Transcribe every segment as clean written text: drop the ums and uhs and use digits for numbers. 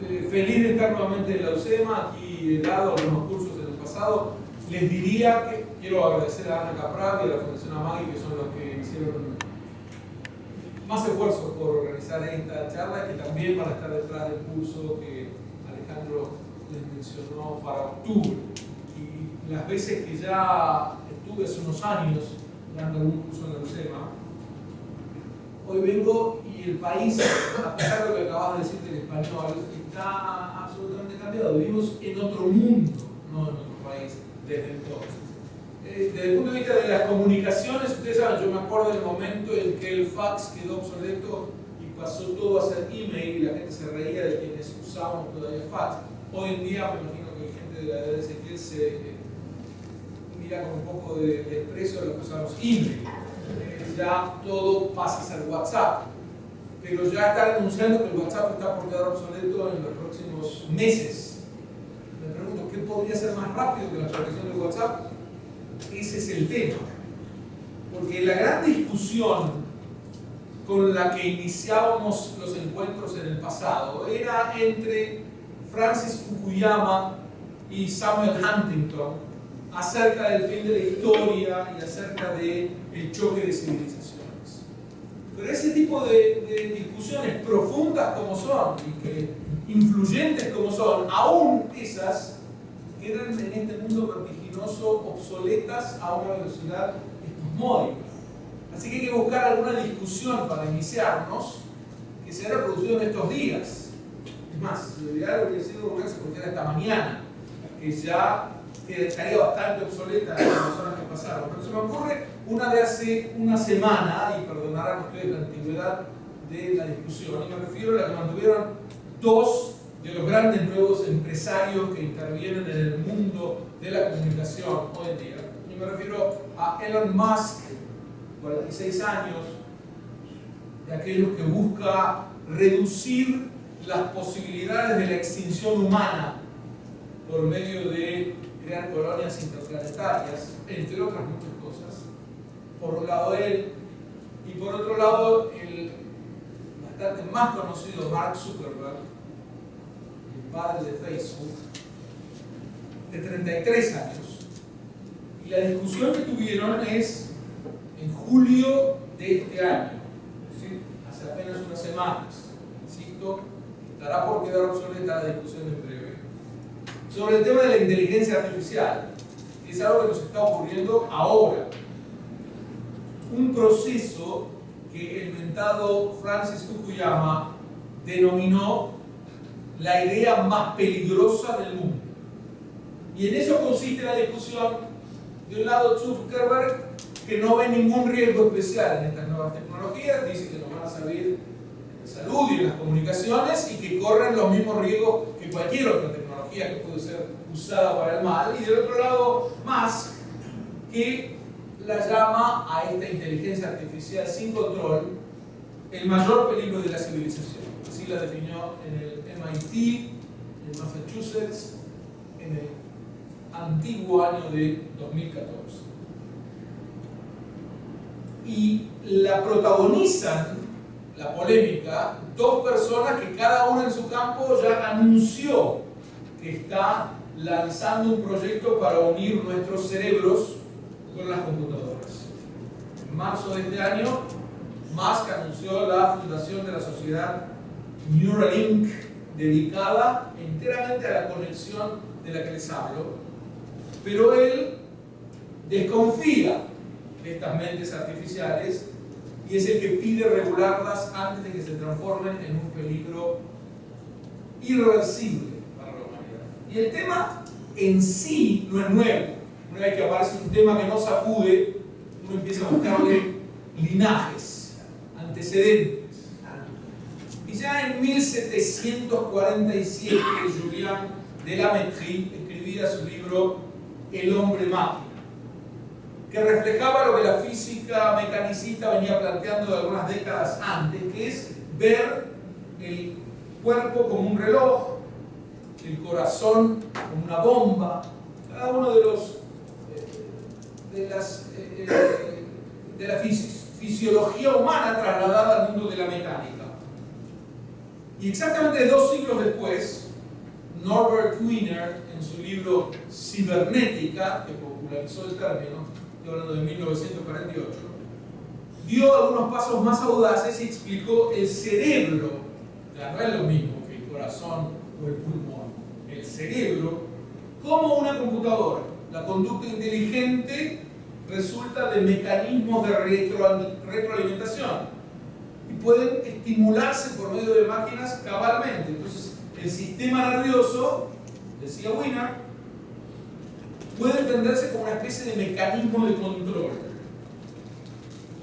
feliz de estar nuevamente en la UCEMA. Aquí he dado algunos cursos en el pasado. Les diría que quiero agradecer a Ana Capravi y a la Fundación Amagui, que son los que hicieron más esfuerzos por organizar esta charla, y que también van a estar detrás del curso que Alejandro les mencionó para octubre. Y las veces que ya estuve hace unos años dando algún curso en la UCEMA, hoy vengo y el país, a pesar de lo que acabas de decir del español, está absolutamente cambiado. Vivimos en otro mundo, no en otro país, desde entonces. Desde el punto de vista de las comunicaciones, ustedes saben, yo me acuerdo del momento en que el fax quedó obsoleto y pasó todo a ser email y la gente se reía de quienes usábamos todavía fax. Hoy en día, me imagino que gente de la edad de Ezequiel se mira con un poco de desprecio a lo que usamos email. Ya todo pasa a ser WhatsApp, pero ya están anunciando que el WhatsApp está por quedar obsoleto en los próximos meses. Me pregunto, ¿qué podría ser más rápido que la actualización de WhatsApp? Ese es el tema, porque la gran discusión con la que iniciábamos los encuentros en el pasado era entre Francis Fukuyama y Samuel Huntington acerca del fin de la historia y acerca del choque de civilizaciones. Pero ese tipo de discusiones profundas como son y que influyentes como son, aún esas quedan en este mundo vertiginoso obsoletas a una velocidad espasmódica. Así que hay que buscar alguna discusión para iniciarnos que se haya producido en estos días. Es más, lo ideal habría sido una que se produjera esta mañana, que ya estaría bastante obsoleta en las horas que pasaron. Pero se me ocurre una de hace una semana, y perdonarán ustedes la antigüedad de la discusión, y me refiero a la que mantuvieron dos de los grandes nuevos empresarios que intervienen en el mundo de la comunicación hoy en día. Y me refiero a Elon Musk, 46 años, de aquellos que busca reducir las posibilidades de la extinción humana por medio de crear colonias interplanetarias, entre otras muchas cosas. Por un lado él, y por otro lado el bastante más conocido Mark Zuckerberg, el padre de Facebook, de 33 años. Y la discusión que tuvieron es en julio de este año, es decir, hace apenas unas semanas. Insisto, estará por quedar obsoleta la discusión en breve, sobre el tema de la inteligencia artificial, que es algo que nos está ocurriendo ahora. Un proceso que el mentado Francis Fukuyama denominó la idea más peligrosa del mundo. Y en eso consiste la discusión. De un lado, Zuckerberg, que no ve ningún riesgo especial en estas nuevas tecnologías, dice que nos van a servir en la salud y en las comunicaciones y que corren los mismos riesgos que cualquier otra tecnología que puede ser usada para el mal. Y del otro lado, Musk, que la llama a esta inteligencia artificial sin control el mayor peligro de la civilización. Así la definió en el MIT, en Massachusetts, en el antiguo año de 2014. Y la protagonizan, la polémica, dos personas que cada una en su campo ya anunció que está lanzando un proyecto para unir nuestros cerebros con las computadoras. En marzo de este año, Musk anunció la fundación de la sociedad Neuralink, dedicada enteramente a la conexión de la que les hablo, pero él desconfía de estas mentes artificiales y es el que pide regularlas antes de que se transformen en un peligro irreversible para la humanidad. Y el tema en sí no es nuevo. Una vez que aparece un tema que no sacude, uno empieza a buscarle linajes, antecedentes. Y ya en 1747, Julien de la Métrie escribía su libro El hombre máquina, que reflejaba lo que la física mecanicista venía planteando de algunas décadas antes, que es ver el cuerpo como un reloj, el corazón como una bomba, cada uno de la fisiología humana trasladada al mundo de la mecánica. Y exactamente 2 siglos después, Norbert Wiener, en su libro Cibernética, que popularizó el término, estoy hablando de 1948, dio algunos pasos más audaces y explicó el cerebro, ya no es lo mismo que el corazón o el pulmón, el cerebro, como una computadora. La conducta inteligente resulta de mecanismos de retroalimentación y pueden estimularse por medio de máquinas cabalmente. Entonces, el sistema nervioso, decía Wiener, puede entenderse como una especie de mecanismo de control.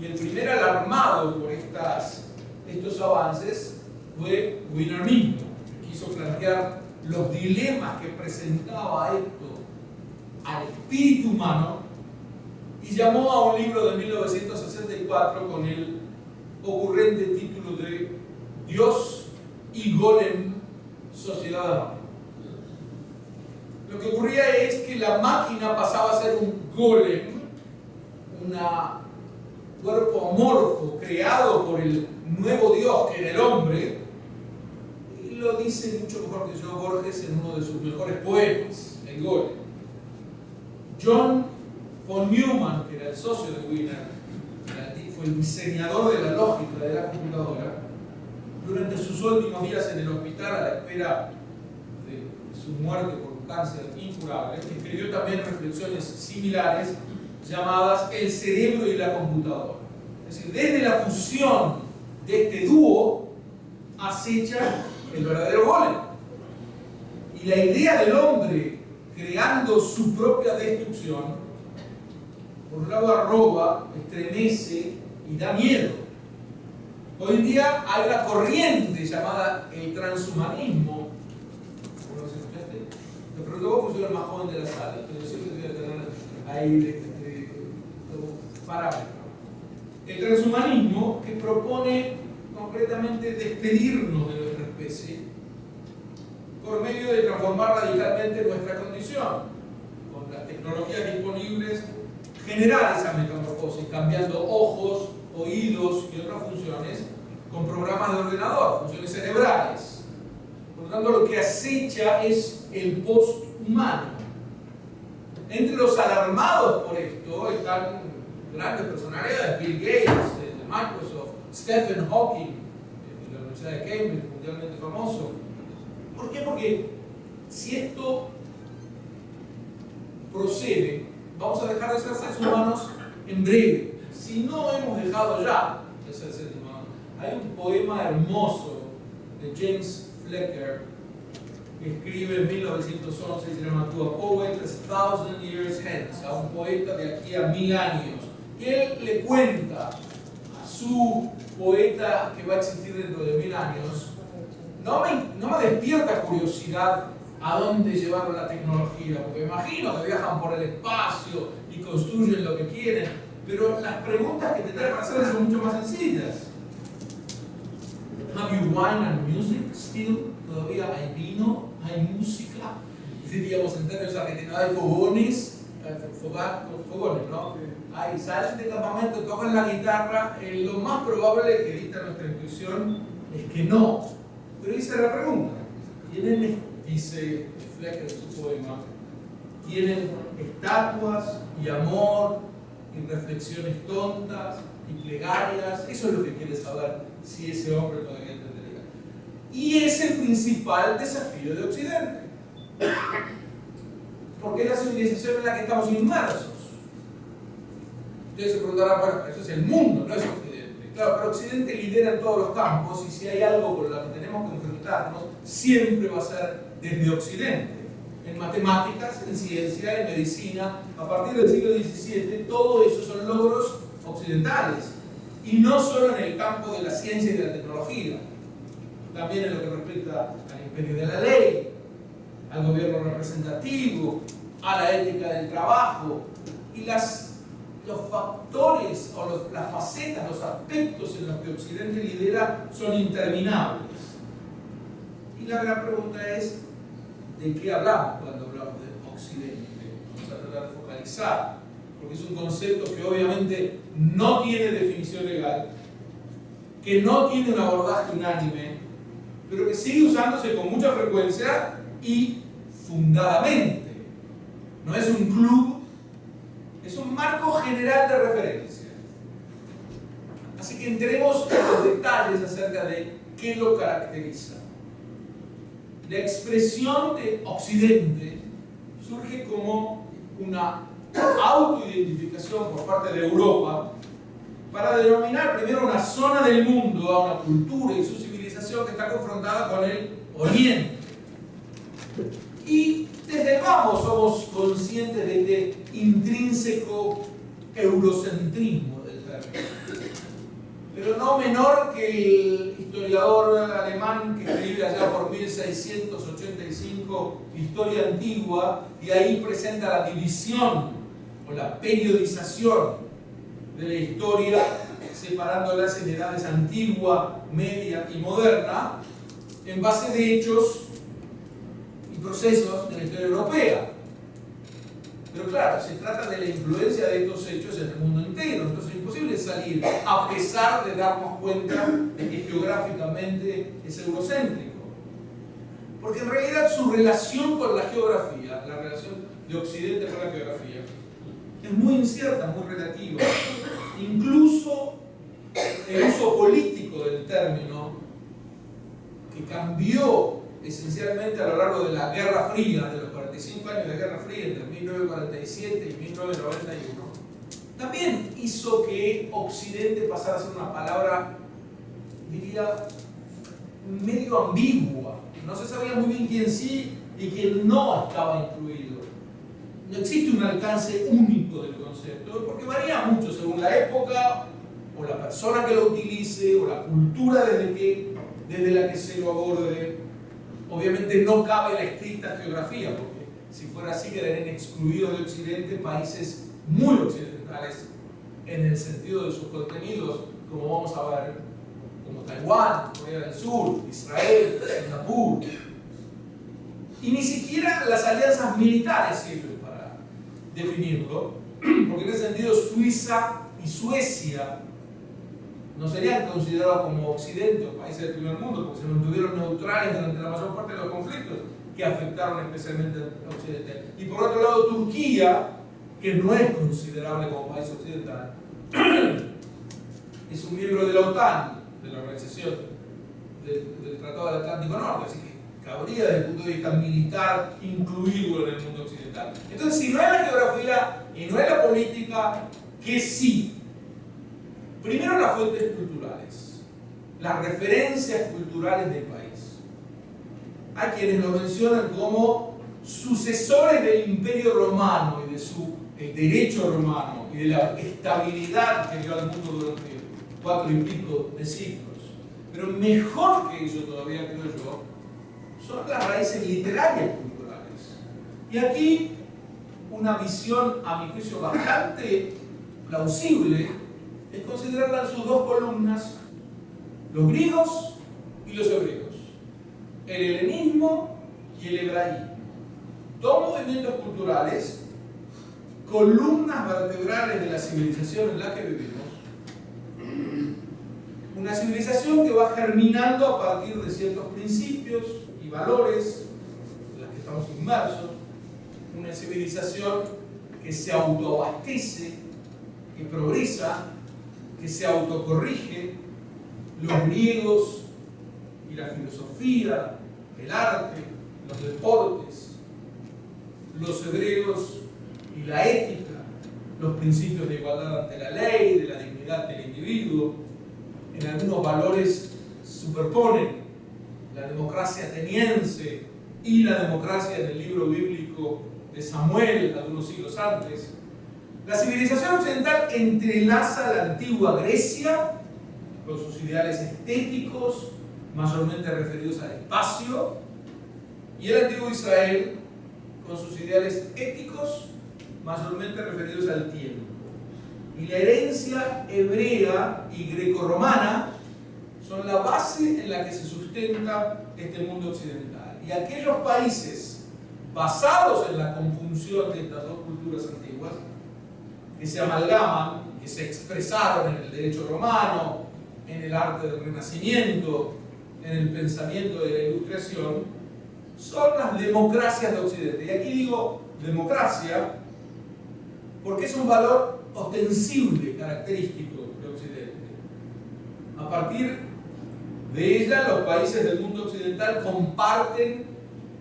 Y el primer alarmado por estos avances fue Wiener mismo, que quiso plantear los dilemas que presentaba esto al espíritu humano y llamó a un libro de 1964 con el ocurrente título de Dios y Golem, Sociedad Anónima. Lo que ocurría es que la máquina pasaba a ser un golem, un cuerpo amorfo creado por el nuevo Dios que era el hombre, y lo dice mucho mejor que yo Borges en uno de sus mejores poemas, El Golem. John von Neumann, que era el socio de Wiener, fue el diseñador de la lógica de la computadora, durante sus últimos días en el hospital a la espera de su muerte por un cáncer incurable, escribió también reflexiones similares llamadas El cerebro y la computadora. Es decir, desde la fusión de este dúo acecha el verdadero golem. Y la idea del hombre creando su propia destrucción, por un lado arroba, estremece y da miedo. Hoy en día hay una corriente llamada el transhumanismo. ¿Cómo lo escuchaste? Me preguntó vos porque soy el más joven de la sala, entonces siempre voy a tener ahí parámetro. El transhumanismo que propone concretamente despedirnos de nuestra especie por medio de transformar radicalmente nuestra condición, con las tecnologías disponibles, generar esa metamorfosis, cambiando ojos, oídos y otras funciones con programas de ordenador, funciones cerebrales. Por lo tanto, lo que acecha es el post-humano. Entre los alarmados por esto están grandes personalidades, Bill Gates, de Microsoft, Stephen Hawking, de la Universidad de Cambridge, mundialmente famoso. ¿Por qué? Porque si esto procede, vamos a dejar de ser seres humanos en breve. Si no hemos dejado ya de ser seres humanos. Hay un poema hermoso de James Flecker que escribe en 1911 y se llama To a Poet 1,000 Years Hence, a un poeta de aquí a 1000 años. Y él le cuenta a su poeta que va a existir dentro de 1000 años. No me despierta curiosidad a dónde llevaron la tecnología, porque me imagino que viajan por el espacio y construyen lo que quieren, pero las preguntas que tendrán que hacer son mucho más sencillas. Have you wine and music still? ¿Todavía hay vino? ¿Hay música? Diríamos en términos argentinos, hay fogones, fogones, ¿no? Hay salen de campamento, tocan la guitarra. Lo más probable que dicta nuestra intuición es que no. Pero hice la pregunta. ¿Tienen, dice Flecker en su poema, tienen estatuas y amor y reflexiones tontas y plegarias? Eso es lo que quiere saber si ese hombre todavía entendería. Y es el principal desafío de Occidente. Porque es la civilización en la que estamos inmersos. Ustedes se preguntarán, bueno, eso es el mundo, no es Occidente. Claro, pero Occidente lidera en todos los campos y si hay algo con lo que tenemos que enfrentarnos, siempre va a ser desde Occidente. En matemáticas, en ciencia, en medicina, a partir del siglo XVII, todo eso son logros occidentales. Y no solo en el campo de la ciencia y de la tecnología, también en lo que respecta al imperio de la ley, al gobierno representativo, a la ética del trabajo y los factores o las facetas, los aspectos en los que Occidente lidera son interminables. Y la gran pregunta es, ¿de qué hablamos cuando hablamos de Occidente? Vamos a tratar de focalizar, porque es un concepto que obviamente no tiene definición legal, que no tiene un abordaje unánime, pero que sigue usándose con mucha frecuencia y fundadamente. No es un club, es un marco general de referencia. Así que entremos en los detalles acerca de qué lo caracteriza. La expresión de Occidente surge como una autoidentificación por parte de Europa para denominar primero una zona del mundo, a una cultura y su civilización que está confrontada con el Oriente. Y desde el vamos somos conscientes de este intrínseco eurocentrismo del término. Pero no menor que el historiador alemán que escribe allá por 1685 Historia Antigua, y ahí presenta la división o la periodización de la historia, separándolas en edades antigua, media y moderna, en base de hechos y procesos de la historia europea. Pero claro, se trata de la influencia de estos hechos en el mundo entero, entonces es imposible salir a pesar de darnos cuenta de que geográficamente es eurocéntrico. Porque en realidad su relación con la geografía, la relación de Occidente con la geografía, es muy incierta, muy relativa. Incluso el uso político del término, que cambió esencialmente a lo largo de la Guerra Fría, de los 45 años de Guerra Fría, entre 1947 y 1991, también hizo que Occidente pasara a ser una palabra, diría, medio ambigua. No se sabía muy bien quién sí y quién no estaba incluido. No existe un alcance único del concepto, porque varía mucho según la época, o la persona que lo utilice, o la cultura desde la que se lo aborde. Obviamente no cabe la estricta geografía, porque si fuera así quedarían excluidos de Occidente países muy occidentales en el sentido de sus contenidos, como vamos a ver, como Taiwán, Corea del Sur, Israel, Singapur. Y ni siquiera las alianzas militares sirven para definirlo, porque en ese sentido Suiza y Suecia no serían considerados como Occidente o países del primer mundo, porque se mantuvieron neutrales durante la mayor parte de los conflictos que afectaron especialmente a Occidente. Y por otro lado, Turquía, que no es considerable como país occidental, es un miembro de la OTAN, de la Organización del Tratado del Atlántico Norte, así que cabría desde el punto de vista militar incluirlo en el mundo occidental. Entonces, si no es la geografía y no es la política, ¿qué sí? Primero, las fuentes culturales, las referencias culturales del país. Hay quienes lo mencionan como sucesores del Imperio Romano y el derecho romano y de la estabilidad que dio al mundo durante 4 y pico de siglos. Pero mejor que eso todavía, creo yo, son las raíces literarias culturales. Y aquí una visión, a mi juicio, bastante plausible es considerarla en sus dos columnas, los griegos y los hebreos, el helenismo y el hebraísmo. Dos movimientos culturales, columnas vertebrales de la civilización en la que vivimos, una civilización que va germinando a partir de ciertos principios y valores en los que estamos inmersos, una civilización que se autoabastece, que progresa, que se autocorrige. Los griegos y la filosofía, el arte, los deportes, los hebreos y la ética, los principios de igualdad ante la ley, de la dignidad del individuo. En algunos valores superponen la democracia ateniense y la democracia del libro bíblico de Samuel, algunos siglos antes. La civilización occidental entrelaza la antigua Grecia con sus ideales estéticos, mayormente referidos al espacio, y el antiguo Israel con sus ideales éticos, mayormente referidos al tiempo. Y la herencia hebrea y grecorromana son la base en la que se sustenta este mundo occidental. Y aquellos países basados en la conjunción de estas dos culturas antiguas, que se amalgaman, que se expresaron en el derecho romano, en el arte del Renacimiento, en el pensamiento de la Ilustración son las democracias de Occidente. Y aquí digo democracia porque es un valor ostensible, característico de Occidente. A partir de ella, los países del mundo occidental comparten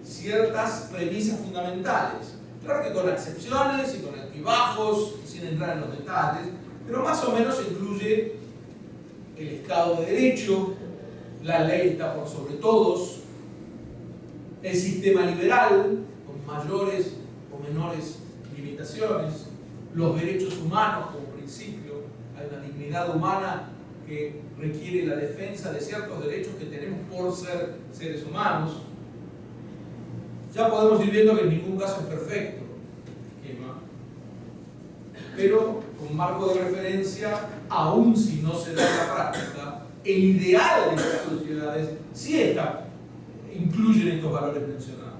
ciertas premisas fundamentales. Claro que con excepciones y con altibajos, sin entrar en los detalles, pero más o menos incluye el Estado de Derecho, la ley está por sobre todos, el sistema liberal, con mayores o menores limitaciones, los derechos humanos como principio, hay una dignidad humana que requiere la defensa de ciertos derechos que tenemos por ser seres humanos. Ya podemos ir viendo que en ningún caso es perfecto el esquema, pero con marco de referencia, aun si no se da en la práctica, el ideal de estas sociedades sí está, incluyen estos valores mencionados.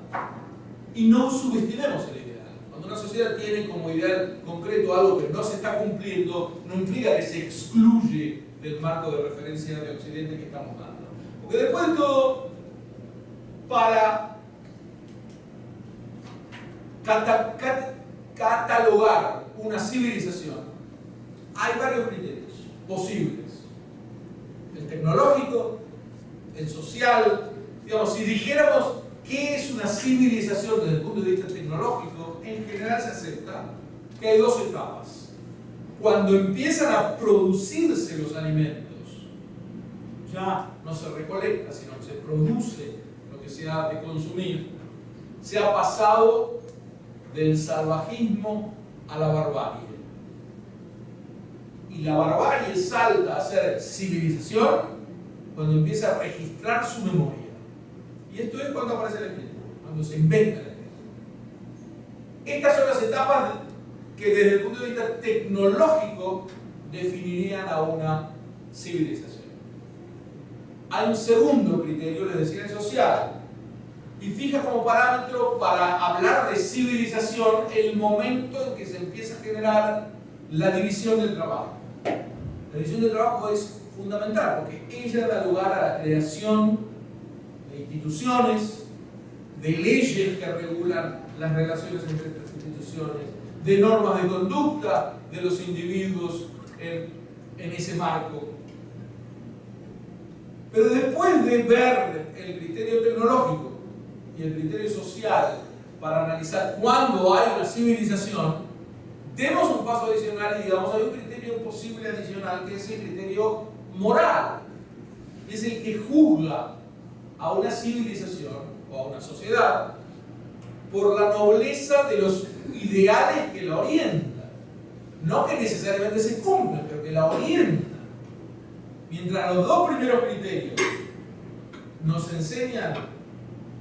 Y no subestimemos el ideal. Cuando una sociedad tiene como ideal concreto algo que no se está cumpliendo, no implica que se excluye del marco de referencia de Occidente que estamos dando. Porque después de todo, para catalogar una civilización, hay varios criterios posibles. El tecnológico, el social. Digamos, si dijéramos qué es una civilización desde el punto de vista tecnológico, en general se acepta que hay dos etapas. Cuando empiezan a producirse los alimentos, ya no se recolecta, sino que se produce lo que se ha de consumir, se ha pasado del salvajismo a la barbarie. Y la barbarie salta a ser civilización cuando empieza a registrar su memoria. Y esto es cuando aparece la escritura, cuando se inventa la escritura. Estas son las etapas que desde el punto de vista tecnológico definirían a una civilización. Hay un segundo criterio, les decía, el social. Y fija como parámetro para hablar de civilización el momento en que se empieza a generar la división del trabajo. La división del trabajo es fundamental porque ella da lugar a la creación de instituciones, de leyes que regulan las relaciones entre estas instituciones, de normas de conducta de los individuos en ese marco. Pero después de ver el criterio tecnológico y el criterio social para analizar cuándo hay una civilización, demos un paso adicional y digamos, hay un criterio posible adicional que es el criterio moral. Es el que juzga a una civilización o a una sociedad por la nobleza de los ideales que la orientan. No que necesariamente se cumplan, pero que la orientan. Mientras los dos primeros criterios nos enseñan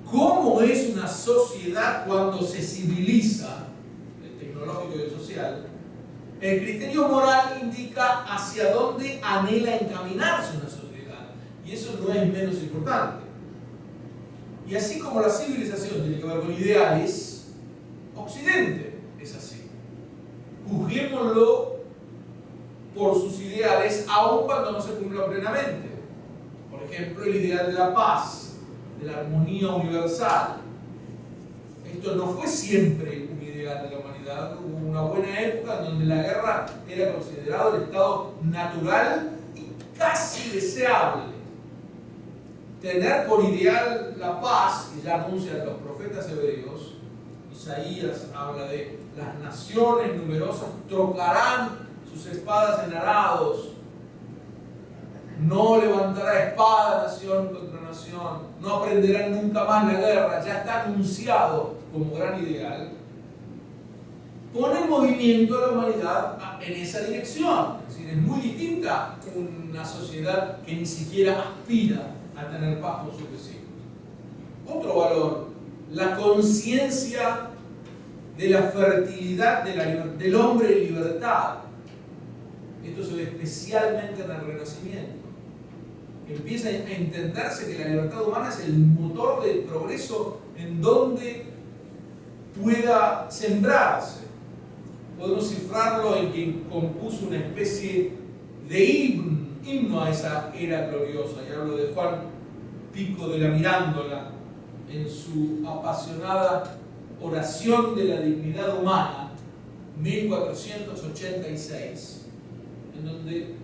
cómo es una sociedad cuando se civiliza, el tecnológico y el social, el criterio moral indica hacia dónde anhela encaminarse una sociedad. Y eso no es menos importante. Y así como la civilización tiene que ver con ideales, Occidente es así. Juzguémoslo por sus ideales, aun cuando no se cumplan plenamente. Por ejemplo, el ideal de la paz, de la armonía universal. Esto no fue siempre un ideal de la humanidad. Hubo una buena época en donde la guerra era considerado el estado natural y casi deseable. Tener por ideal la paz, que ya anuncian los profetas hebreos, Isaías habla de las naciones numerosas trocarán sus espadas en arados, no levantará espada nación contra nación, no aprenderán nunca más la guerra, ya está anunciado como gran ideal. Pone en movimiento a la humanidad en esa dirección. Es decir, es muy distinta una sociedad que ni siquiera aspira a tener paz con sus vecinos. Otro valor, la conciencia de la fertilidad del hombre en libertad. Esto se ve especialmente en el Renacimiento. Empieza a entenderse que la libertad humana es el motor del progreso en donde pueda sembrarse. Podemos cifrarlo en quien compuso una especie de himno a esa era gloriosa. Y hablo de Juan Pico de la Mirándola, en su apasionada Oración de la Dignidad Humana, 1486, en donde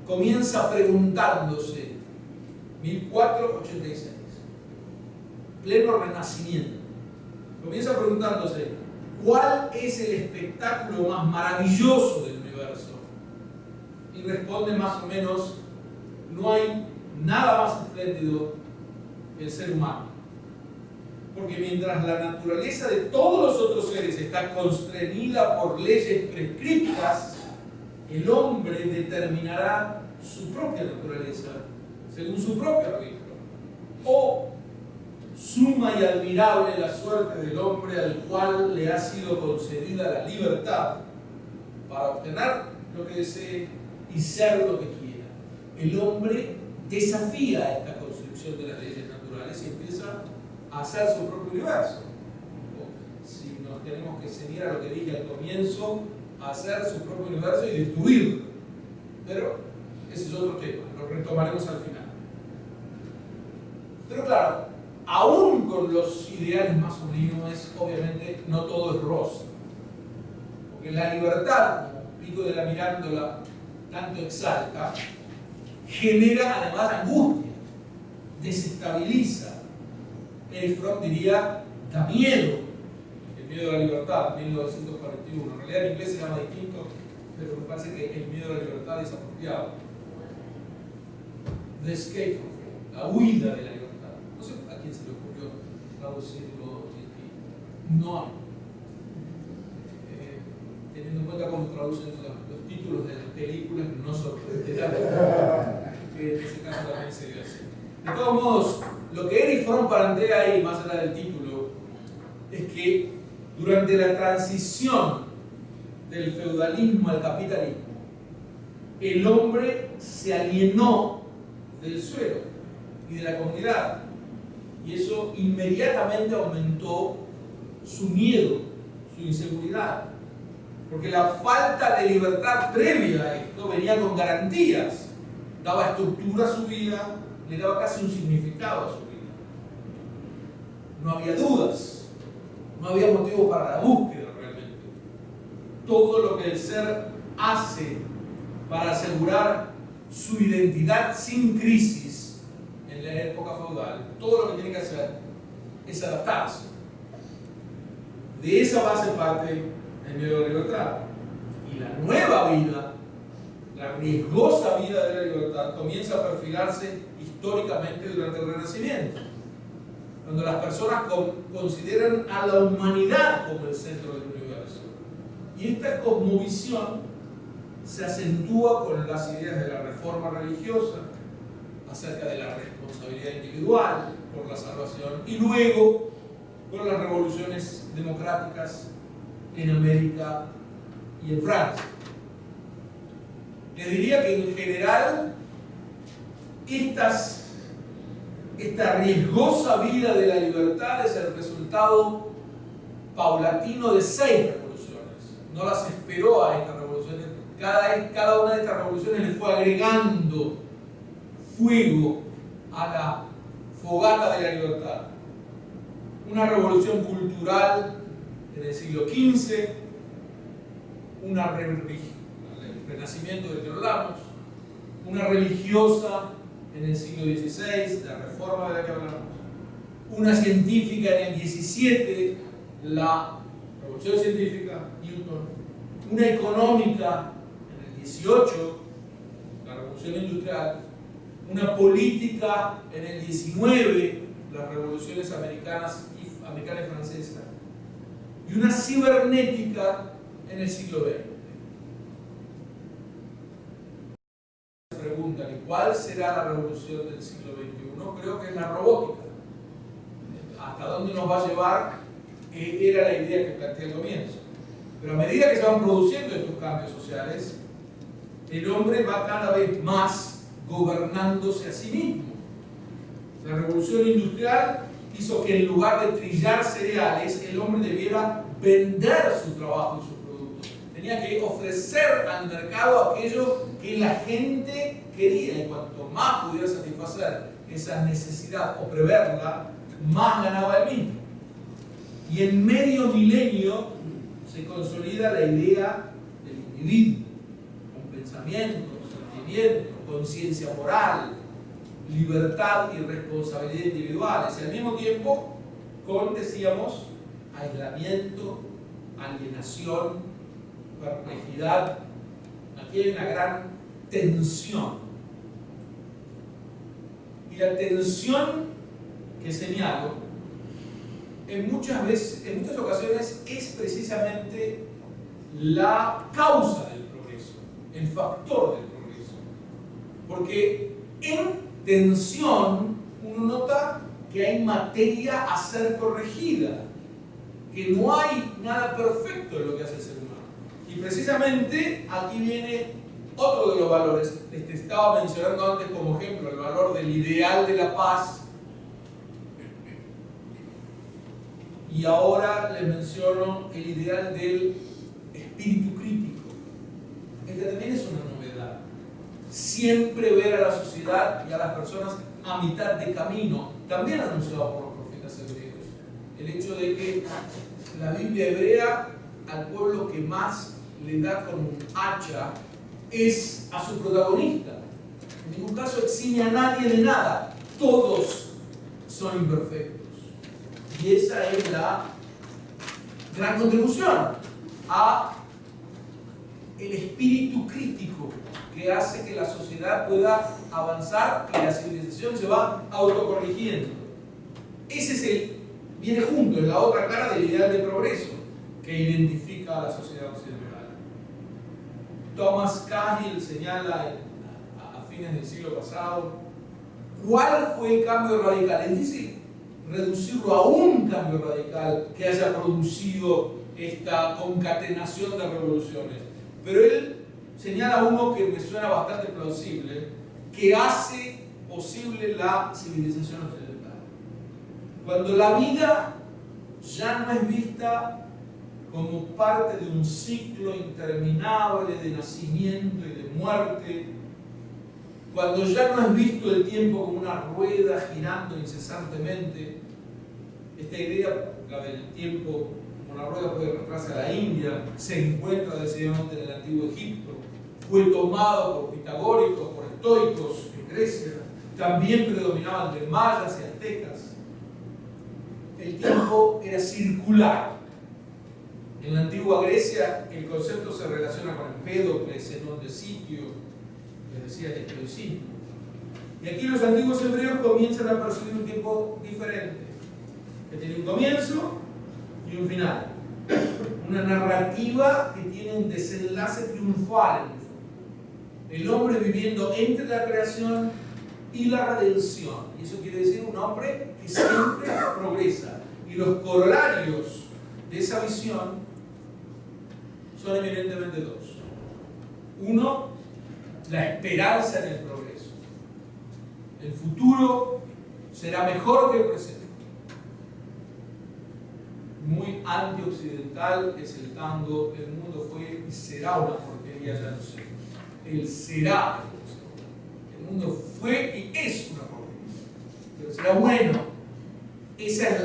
comienza preguntándose, 1486, pleno Renacimiento, comienza preguntándose, ¿cuál es el espectáculo más maravilloso del universo? Y responde más o menos, no hay nada más espléndido que el ser humano. Porque mientras la naturaleza de todos los otros seres está constreñida por leyes prescriptas, el hombre determinará su propia naturaleza según su propio arbitrio. Oh, suma y admirable la suerte del hombre al cual le ha sido concedida la libertad para obtener lo que desee y ser lo que quiera. El hombre desafía esta construcción de las leyes naturales y empieza a hacer su propio universo. O, si nos tenemos que ceñir a lo que dije al comienzo, a hacer su propio universo y destruirlo. Pero ese es otro tema, lo retomaremos al final. Pero claro, aún con los ideales más sublimes, obviamente no todo es rosa. Porque la libertad, como Pico de la Mirándola tanto exalta, genera además angustia, desestabiliza. Erich Fromm diría, da miedo, el miedo a la libertad, 1941. En realidad en inglés se llama distinto, pero me parece que el miedo a la libertad es apropiado. The escape from freedom, la huida de la libertad. No sé a quién se le ocurrió traducirlo. No hay. Teniendo en cuenta cómo traducen los títulos de las películas, no sorprenderá que en ese caso también se dio así. De todos modos, lo que Erich Fromm plantea ahí, más allá del título, es que durante la transición del feudalismo al capitalismo, el hombre se alienó del suelo y de la comunidad, y eso inmediatamente aumentó su miedo, su inseguridad, porque la falta de libertad previa a esto venía con garantías, daba estructura a su vida, le daba casi un significado a su vida. No había dudas, no había motivo para la búsqueda realmente. Todo lo que el ser hace para asegurar su identidad sin crisis en la época feudal, todo lo que tiene que hacer es adaptarse. De esa base parte el miedo a la libertad. Y la nueva vida, la riesgosa vida de la libertad, comienza a perfilarse históricamente durante el Renacimiento, cuando las personas consideran a la humanidad como el centro del universo. Y esta cosmovisión se acentúa con las ideas de la reforma religiosa acerca de la responsabilidad individual por la salvación, y luego con las revoluciones democráticas en América y en Francia. Les diría que en general esta riesgosa vida de la libertad es el resultado paulatino de 6 revoluciones. No las esperó a estas revoluciones. Cada una de estas revoluciones le fue agregando fuego a la fogata de la libertad. Una revolución cultural en el siglo XV, el renacimiento del que hablamos, una religiosa en el siglo XVI, la reforma de la que hablamos, una científica en el XVII, la revolución científica, Newton, una económica en el XVIII, la revolución industrial, una política en el XIX, las revoluciones americanas y francesas, y una cibernética en el siglo XX. Se preguntan, ¿y cuál será la revolución del siglo XXI? Creo que es la robótica. ¿Hasta dónde nos va a llevar? Era la idea que planteé al comienzo. Pero a medida que se van produciendo estos cambios sociales, el hombre va cada vez más gobernándose a sí mismo. La revolución industrial hizo que en lugar de trillar cereales, el hombre debiera vender su trabajo y sus productos. Tenía que ofrecer al mercado aquello que la gente quería, y cuanto más pudiera satisfacer esa necesidad o preverla, más ganaba el mismo. Y en medio milenio se consolida la idea del individuo, con pensamiento, sentimiento, conciencia moral, libertad y responsabilidad individuales, y al mismo tiempo con, decíamos, aislamiento, alienación, perplejidad. Aquí hay una gran tensión. Y la tensión que señalo en muchas ocasiones es precisamente la causa del progreso, el factor del progreso. Porque en tensión uno nota que hay materia a ser corregida, que no hay nada perfecto en lo que hace el ser humano. Y precisamente aquí viene otro de los valores. Estaba mencionando antes como ejemplo el valor del ideal de la paz, y ahora les menciono el ideal del espíritu crítico. Esta también es una novedad. Siempre ver a la sociedad y a las personas a mitad de camino, también anunciado por los profetas hebreos. El hecho de que la Biblia hebrea al pueblo que más le da con un hacha es a su protagonista. En ningún caso exime a nadie de nada. Todos son imperfectos. Y esa es la gran contribución a el espíritu crítico que hace que la sociedad pueda avanzar y la civilización se va autocorrigiendo. Ese es viene junto, en la otra cara del ideal de progreso que identifica a la sociedad occidental. Thomas Cahill señala a fines del siglo pasado cuál fue el cambio radical. Es decir, reducirlo a un cambio radical que haya producido esta concatenación de revoluciones. Pero él señala uno que me suena bastante plausible, que hace posible la civilización occidental. Cuando la vida ya no es vista como parte de un ciclo interminable de nacimiento y de muerte, cuando ya no es visto el tiempo como una rueda girando incesantemente, esta idea, la del tiempo como una rueda puede arrastrarse a la India, se encuentra decididamente en el antiguo Egipto, fue tomado por pitagóricos, por estoicos en Grecia, también predominaban de mayas y aztecas. El tiempo era circular. En la antigua Grecia el concepto se relaciona con Empédocles, Zenón de Sitio, les decía el estoicismo. Y aquí los antiguos hebreos comienzan a percibir un tiempo diferente, que tiene un comienzo y un final. Una narrativa que tiene un desenlace triunfal en el fondo. El hombre viviendo entre la creación y la redención. Y eso quiere decir un hombre que siempre progresa. Y los corolarios de esa visión son eminentemente dos. Uno, la esperanza en el progreso. El futuro será mejor que el presente. Muy antioccidental es el tango, el mundo fue y será una porquería, ya no sé. El será. El mundo fue y es una porquería. Pero será bueno. Ese es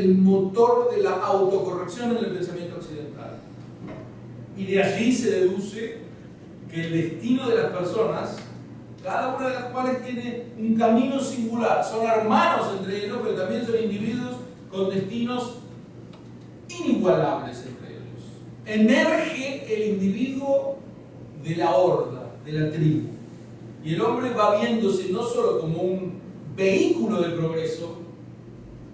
el motor de la autocorrección en el pensamiento occidental. Y de allí se deduce que el destino de las personas, cada una de las cuales tiene un camino singular, son hermanos entre ellos, pero también son individuos con destinos inigualables entre ellos. Emerge el individuo de la horda, de la tribu. Y el hombre va viéndose no solo como un vehículo del progreso,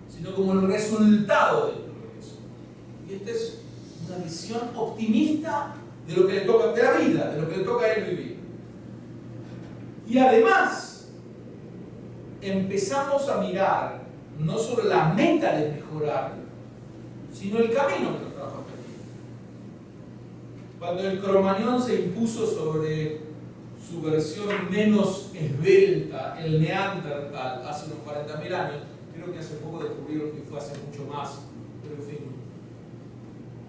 sino como el resultado del progreso. Y esta es una visión optimista de lo que le toca, de la vida, de lo que le toca a él vivir. Y además, empezamos a mirar no solo la meta de mejorar, sino el camino que nos trajo hasta aquí. Cuando el Cromañón se impuso sobre su versión menos esbelta, el Neandertal, hace unos 40.000 años, creo que hace poco descubrieron que fue hace mucho más, pero en fin,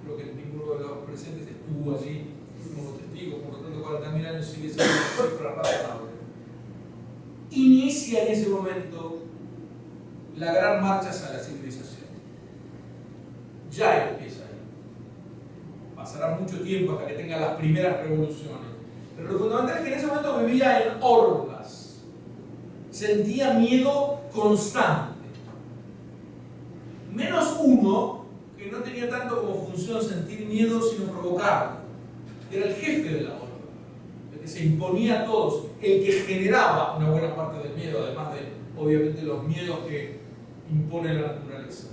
creo que ninguno de los presentes estuvo allí como testigo, por lo tanto 40.000 años sigue siendo una cifra razonable. Inicia inicia en ese momento la gran marcha hacia la civilización. Ya empieza ahí. Pasará mucho tiempo hasta que tenga las primeras revoluciones. Pero lo fundamental es que en ese momento vivía en hordas. Sentía miedo constante. Menos uno que no tenía tanto como función sentir miedo sino provocarlo. Era el jefe de la horda, el que se imponía a todos, el que generaba una buena parte del miedo, además de obviamente los miedos que impone la naturaleza.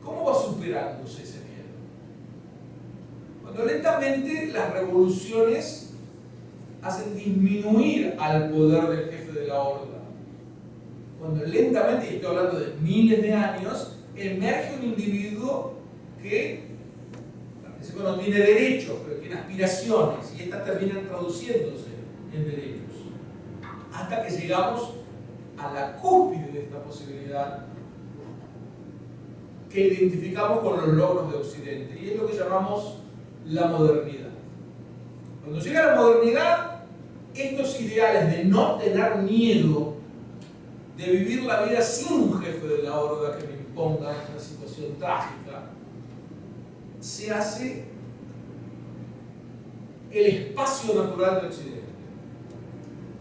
¿Cómo va superándose ese miedo? Cuando lentamente las revoluciones hacen disminuir al poder del jefe de la horda. Cuando lentamente, y estoy hablando de miles de años, emerge un individuo que al principio no tiene derechos, pero tiene aspiraciones, y estas terminan traduciéndose en derechos. Hasta que llegamos a la cúspide de esta posibilidad que identificamos con los logros de Occidente, y es lo que llamamos la modernidad. Cuando llega la modernidad, estos ideales de no tener miedo, de vivir la vida sin un jefe de la horda que me imponga una situación trágica, se hace el espacio natural de Occidente.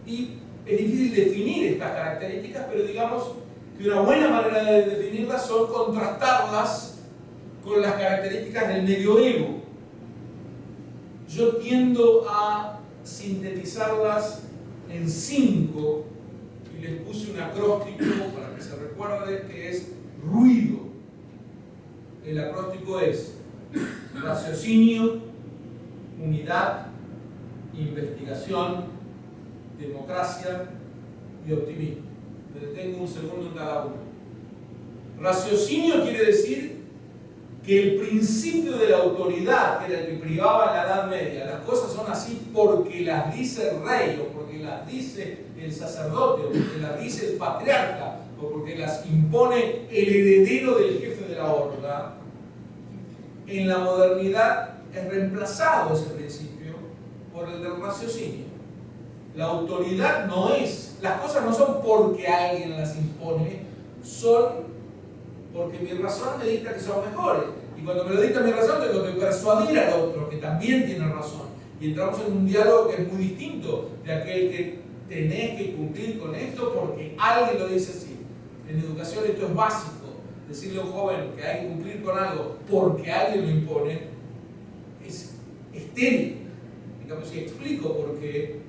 Y es difícil definir estas características, pero digamos que una buena manera de definirlas son contrastarlas con las características del medioevo. Yo tiendo a sintetizarlas en 5 y les puse un acróstico para que se recuerde que es ruido. El acróstico es raciocinio, unidad, investigación, democracia y optimismo. Me detengo un segundo en cada uno. Raciocinio quiere decir que el principio de la autoridad, que era el que privaba en la Edad Media, las cosas son así porque las dice el rey, o porque las dice el sacerdote, o porque las dice el patriarca, o porque las impone el heredero del jefe de la horda, en la modernidad es reemplazado ese principio por el del raciocinio. La autoridad no es, las cosas no son porque alguien las impone, son porque mi razón me dicta que son mejores. Y cuando me lo dicta mi razón, tengo que persuadir al otro que también tiene razón. Y entramos en un diálogo que es muy distinto de aquel que tenés que cumplir con esto porque alguien lo dice así. En educación esto es básico. Decirle a un joven que hay que cumplir con algo porque alguien lo impone es estéril. Digamos, si explico por qué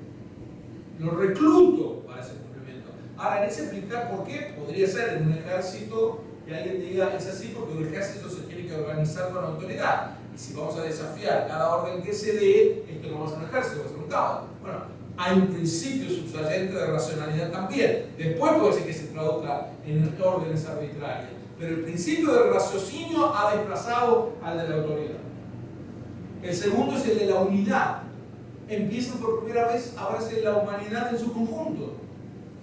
lo recluto para ese cumplimiento. Ahora, en ese explicar por qué, podría ser en un ejército que alguien diga es así porque un ejército se tiene que organizar con autoridad. Y si vamos a desafiar cada orden que se dé, esto no va a ser un ejército, va a ser un caos. Bueno, hay un principio subyacente de racionalidad también. Después puede ser que se traduzca en órdenes arbitrarias. Pero el principio del raciocinio ha desplazado al de la autoridad. El segundo es el de la unidad. Empieza por primera vez a verse la humanidad en su conjunto.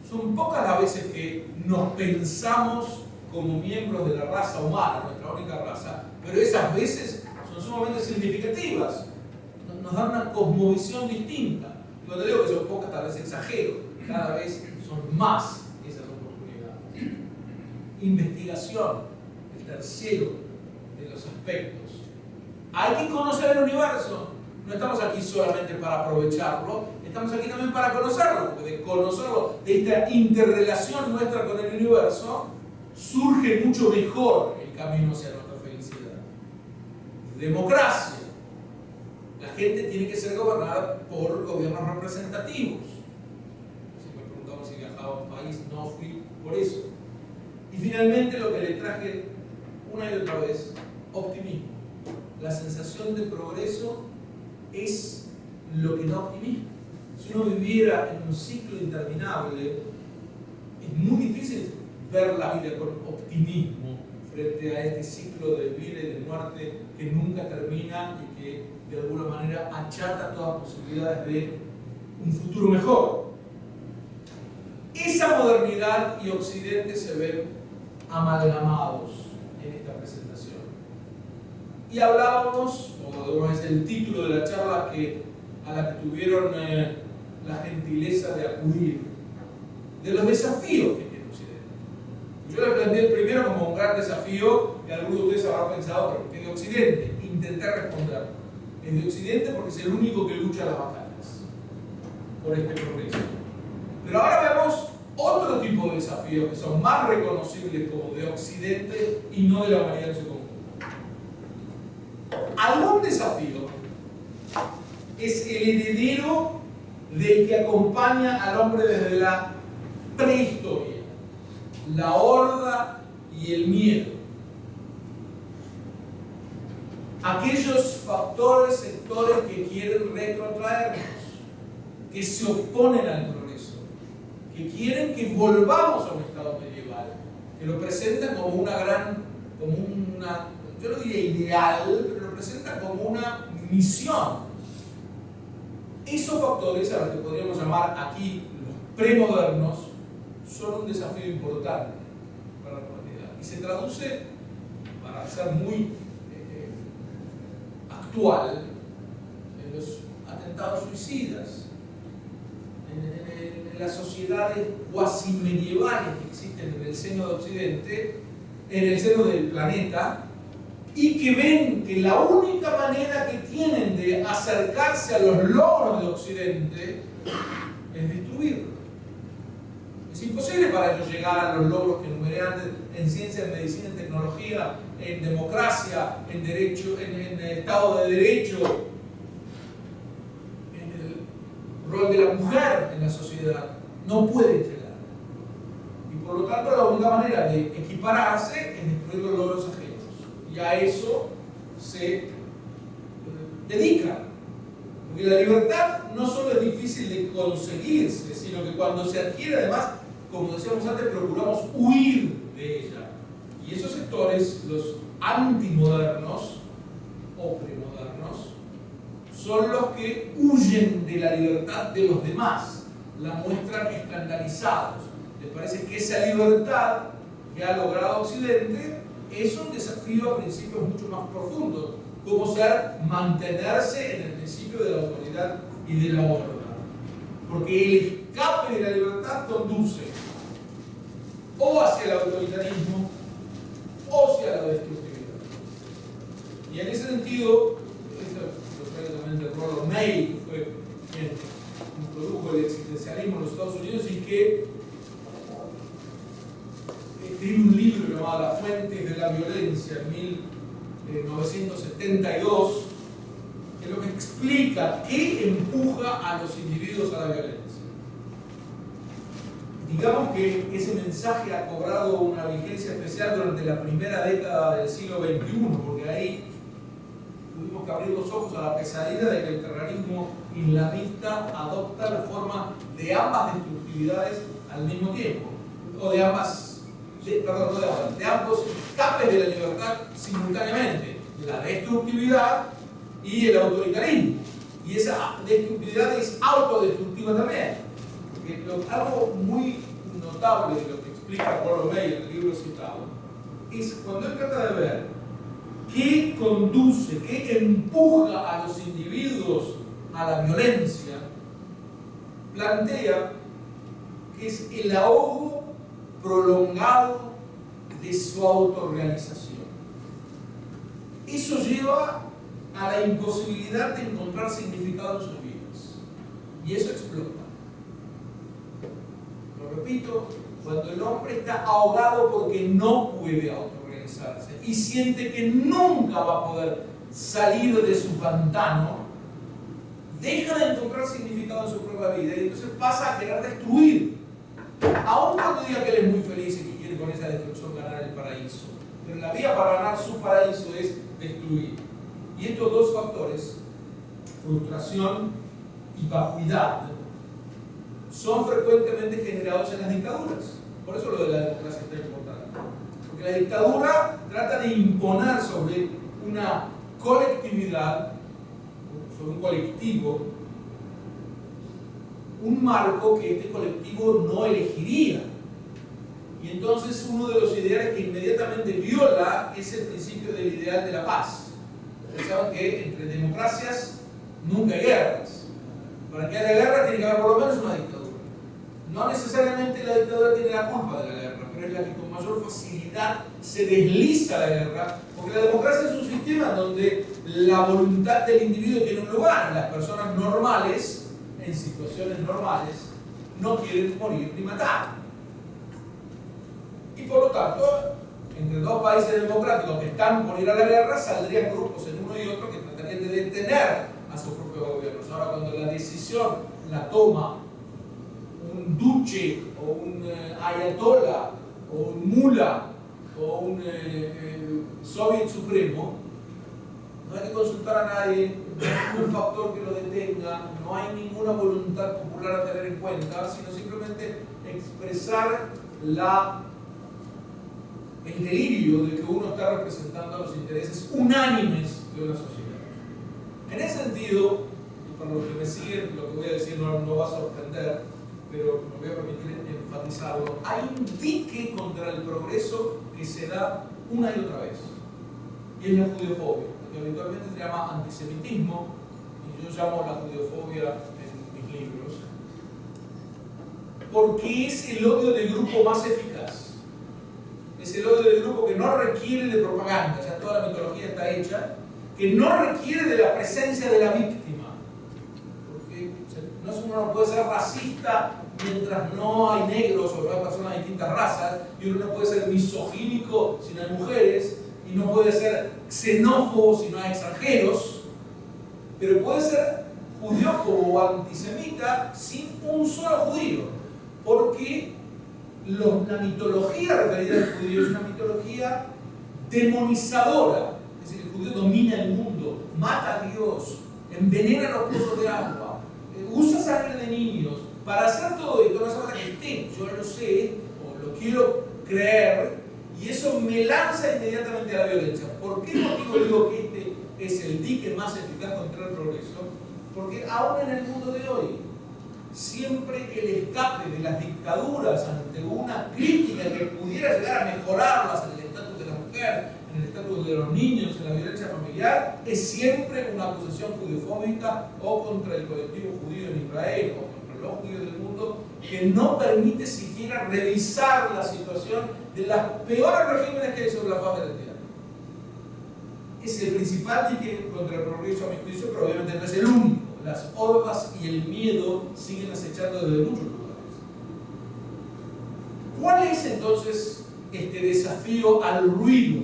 Son pocas las veces que nos pensamos como miembros de la raza humana, nuestra única raza, pero esas veces son sumamente significativas. Nos dan una cosmovisión distinta. Y cuando digo que son pocas, tal vez exagero. Cada vez son más esas oportunidades. Investigación, el tercero de los aspectos. Hay que conocer el universo. No estamos aquí solamente para aprovecharlo, estamos aquí también para conocerlo, porque de conocerlo, de esta interrelación nuestra con el universo, surge mucho mejor el camino hacia nuestra felicidad. Democracia. La gente tiene que ser gobernada por gobiernos representativos. Si me preguntaban si viajaba a un país, no fui por eso. Y finalmente lo que le traje una y otra vez, optimismo. La sensación de progreso es lo que da optimismo. Si uno viviera en un ciclo interminable, es muy difícil ver la vida con optimismo frente a este ciclo de vida y de muerte que nunca termina y que de alguna manera achata todas las posibilidades de un futuro mejor. Esa modernidad y Occidente se ven amalgamados en esta presentación. Y hablábamos, o es el título de la charla a la que tuvieron la gentileza de acudir, de los desafíos que tiene Occidente. Yo le planteé el primero como un gran desafío, que algunos de ustedes habrán pensado, pero que de Occidente, intenté responder. Es de Occidente porque es el único que lucha las batallas por este progreso. Pero ahora vemos otro tipo de desafíos que son más reconocibles como de Occidente y no de la humanidad en su conjunto. Algún desafío es el heredero del que acompaña al hombre desde la prehistoria, la horda y el miedo. Aquellos factores, sectores que quieren retrotraernos, que se oponen al progreso, que quieren que volvamos a un estado medieval, que lo presentan como una, yo no diría ideal, pero lo presentan como una misión. Esos factores, a los que podríamos llamar aquí los premodernos, son un desafío importante para la humanidad. Y se traduce, para ser muy actual, en los atentados suicidas, en las sociedades cuasi medievales que existen en el seno de Occidente, en el seno del planeta, y que ven que la única manera que tienen de acercarse a los logros de Occidente es destruirlo. Es imposible para ellos llegar a los logros que enumeré antes en ciencia, en medicina, en tecnología, en democracia, en derecho, en Estado de Derecho, en el rol de la mujer en la sociedad. No pueden llegar. Y por lo tanto la única manera de equipararse es destruir los logros ajenos. Y a eso se dedican. Porque la libertad no solo es difícil de conseguirse, sino que cuando se adquiere, además, como decíamos antes, procuramos huir de ella. Y esos sectores, los antimodernos o premodernos, son los que huyen de la libertad de los demás, la muestran escandalizados. Les parece que esa libertad que ha logrado Occidente es un desafío a principios mucho más profundos, como ser mantenerse en el principio de la autoridad y de la orden. Porque el escape de la libertad conduce o hacia el autoritarismo o hacia la destructividad. Y en ese sentido, esto lo trae también de Rollo May, que fue quien introdujo el existencialismo en los Estados Unidos y que escribe un libro llamado Las fuentes de la violencia en 1972, que es lo que explica qué empuja a los individuos a la violencia. Digamos que ese mensaje ha cobrado una vigencia especial durante la primera década del siglo XXI, porque ahí tuvimos que abrir los ojos a la pesadilla de que el terrorismo islamista adopta la forma de ambas destructividades al mismo tiempo, o de ambos escapes de la libertad simultáneamente, la destructividad y el autoritarismo. Y esa destructividad es autodestructiva también. Porque algo muy notable de lo que explica Rollo May en el libro citado es cuando él trata de ver qué conduce, qué empuja a los individuos a la violencia, plantea que es el ahogo prolongado de su autorrealización. Eso lleva a la imposibilidad de encontrar significado en sus vidas. Y eso explota. Lo repito, cuando el hombre está ahogado porque no puede autorrealizarse y siente que nunca va a poder salir de su pantano, deja de encontrar significado en su propia vida y entonces pasa a querer destruir. Aún cuando diga que él es muy feliz y que quiere con esa destrucción ganar el paraíso. Pero la vía para ganar su paraíso es destruir. Y estos dos factores, frustración y vacuidad, son frecuentemente generados en las dictaduras. Por eso lo de la democracia es tan importante. Porque la dictadura trata de imponer sobre una colectividad, sobre un colectivo, un marco que este colectivo no elegiría. Y entonces uno de los ideales que inmediatamente viola es el principio del ideal de la paz. Ustedes saben que entre democracias nunca hay guerras. Para que haya guerra tiene que haber por lo menos una dictadura. No necesariamente la dictadura tiene la culpa de la guerra, pero es la que con mayor facilidad se desliza la guerra, porque la democracia es un sistema donde la voluntad del individuo tiene un lugar. Las personas normales, en situaciones normales, no quieren morir ni matar. Y por lo tanto, entre dos países democráticos que están por ir a la guerra, saldrían grupos en uno y otro que tratarían de detener a sus propios gobiernos. Ahora, cuando la decisión la toma un duce o un ayatollah o un mullah o un soviet supremo, no hay que consultar a nadie, no hay ningún factor que lo detenga, no hay ninguna voluntad popular a tener en cuenta, sino simplemente expresar el delirio de que uno está representando los intereses unánimes de una sociedad. En ese sentido, y para los que me siguen, lo que voy a decir no va a sorprender, pero me voy a permitir enfatizarlo, hay un dique contra el progreso que se da una y otra vez, y es la judeofobia, que habitualmente se llama antisemitismo, y yo llamo la judeofobia en mis libros, porque es el odio del grupo más eficaz. Es el odio del grupo que no requiere de propaganda, ya toda la mitología está hecha, que no requiere de la presencia de la víctima. Porque uno no puede ser racista mientras no hay negros o no hay personas de distintas razas, y uno no puede ser misogínico si no hay mujeres, y no puede ser xenófobo si no hay extranjeros, pero puede ser judeófobo o antisemita sin un solo judío, porque la mitología referida al judío es una mitología demonizadora. Es decir, el judío domina el mundo, mata a Dios, envenena los pozos de agua, usa sangre de niños. Para hacer todo esto no hace falta que esté, yo lo sé o lo quiero creer, y eso me lanza inmediatamente a la violencia. ¿Por qué motivo digo que este es el dique más eficaz contra el progreso? Porque aún en el mundo de hoy, siempre el escape de las dictaduras ante una crítica que pudiera llegar a mejorarlas en el estatus de la mujer, en el estatus de los niños, en la violencia familiar, es siempre una acusación judeofóbica o contra el colectivo judío en Israel o contra los judíos del mundo, que no permite siquiera revisar la situación de las peores regímenes que hay sobre la faz de la tierra. Es el principal dique contra el progreso a mi juicio, pero obviamente no es el único. Las hordas y el miedo siguen acechando desde muchos lugares. ¿Cuál es entonces este desafío al ruido,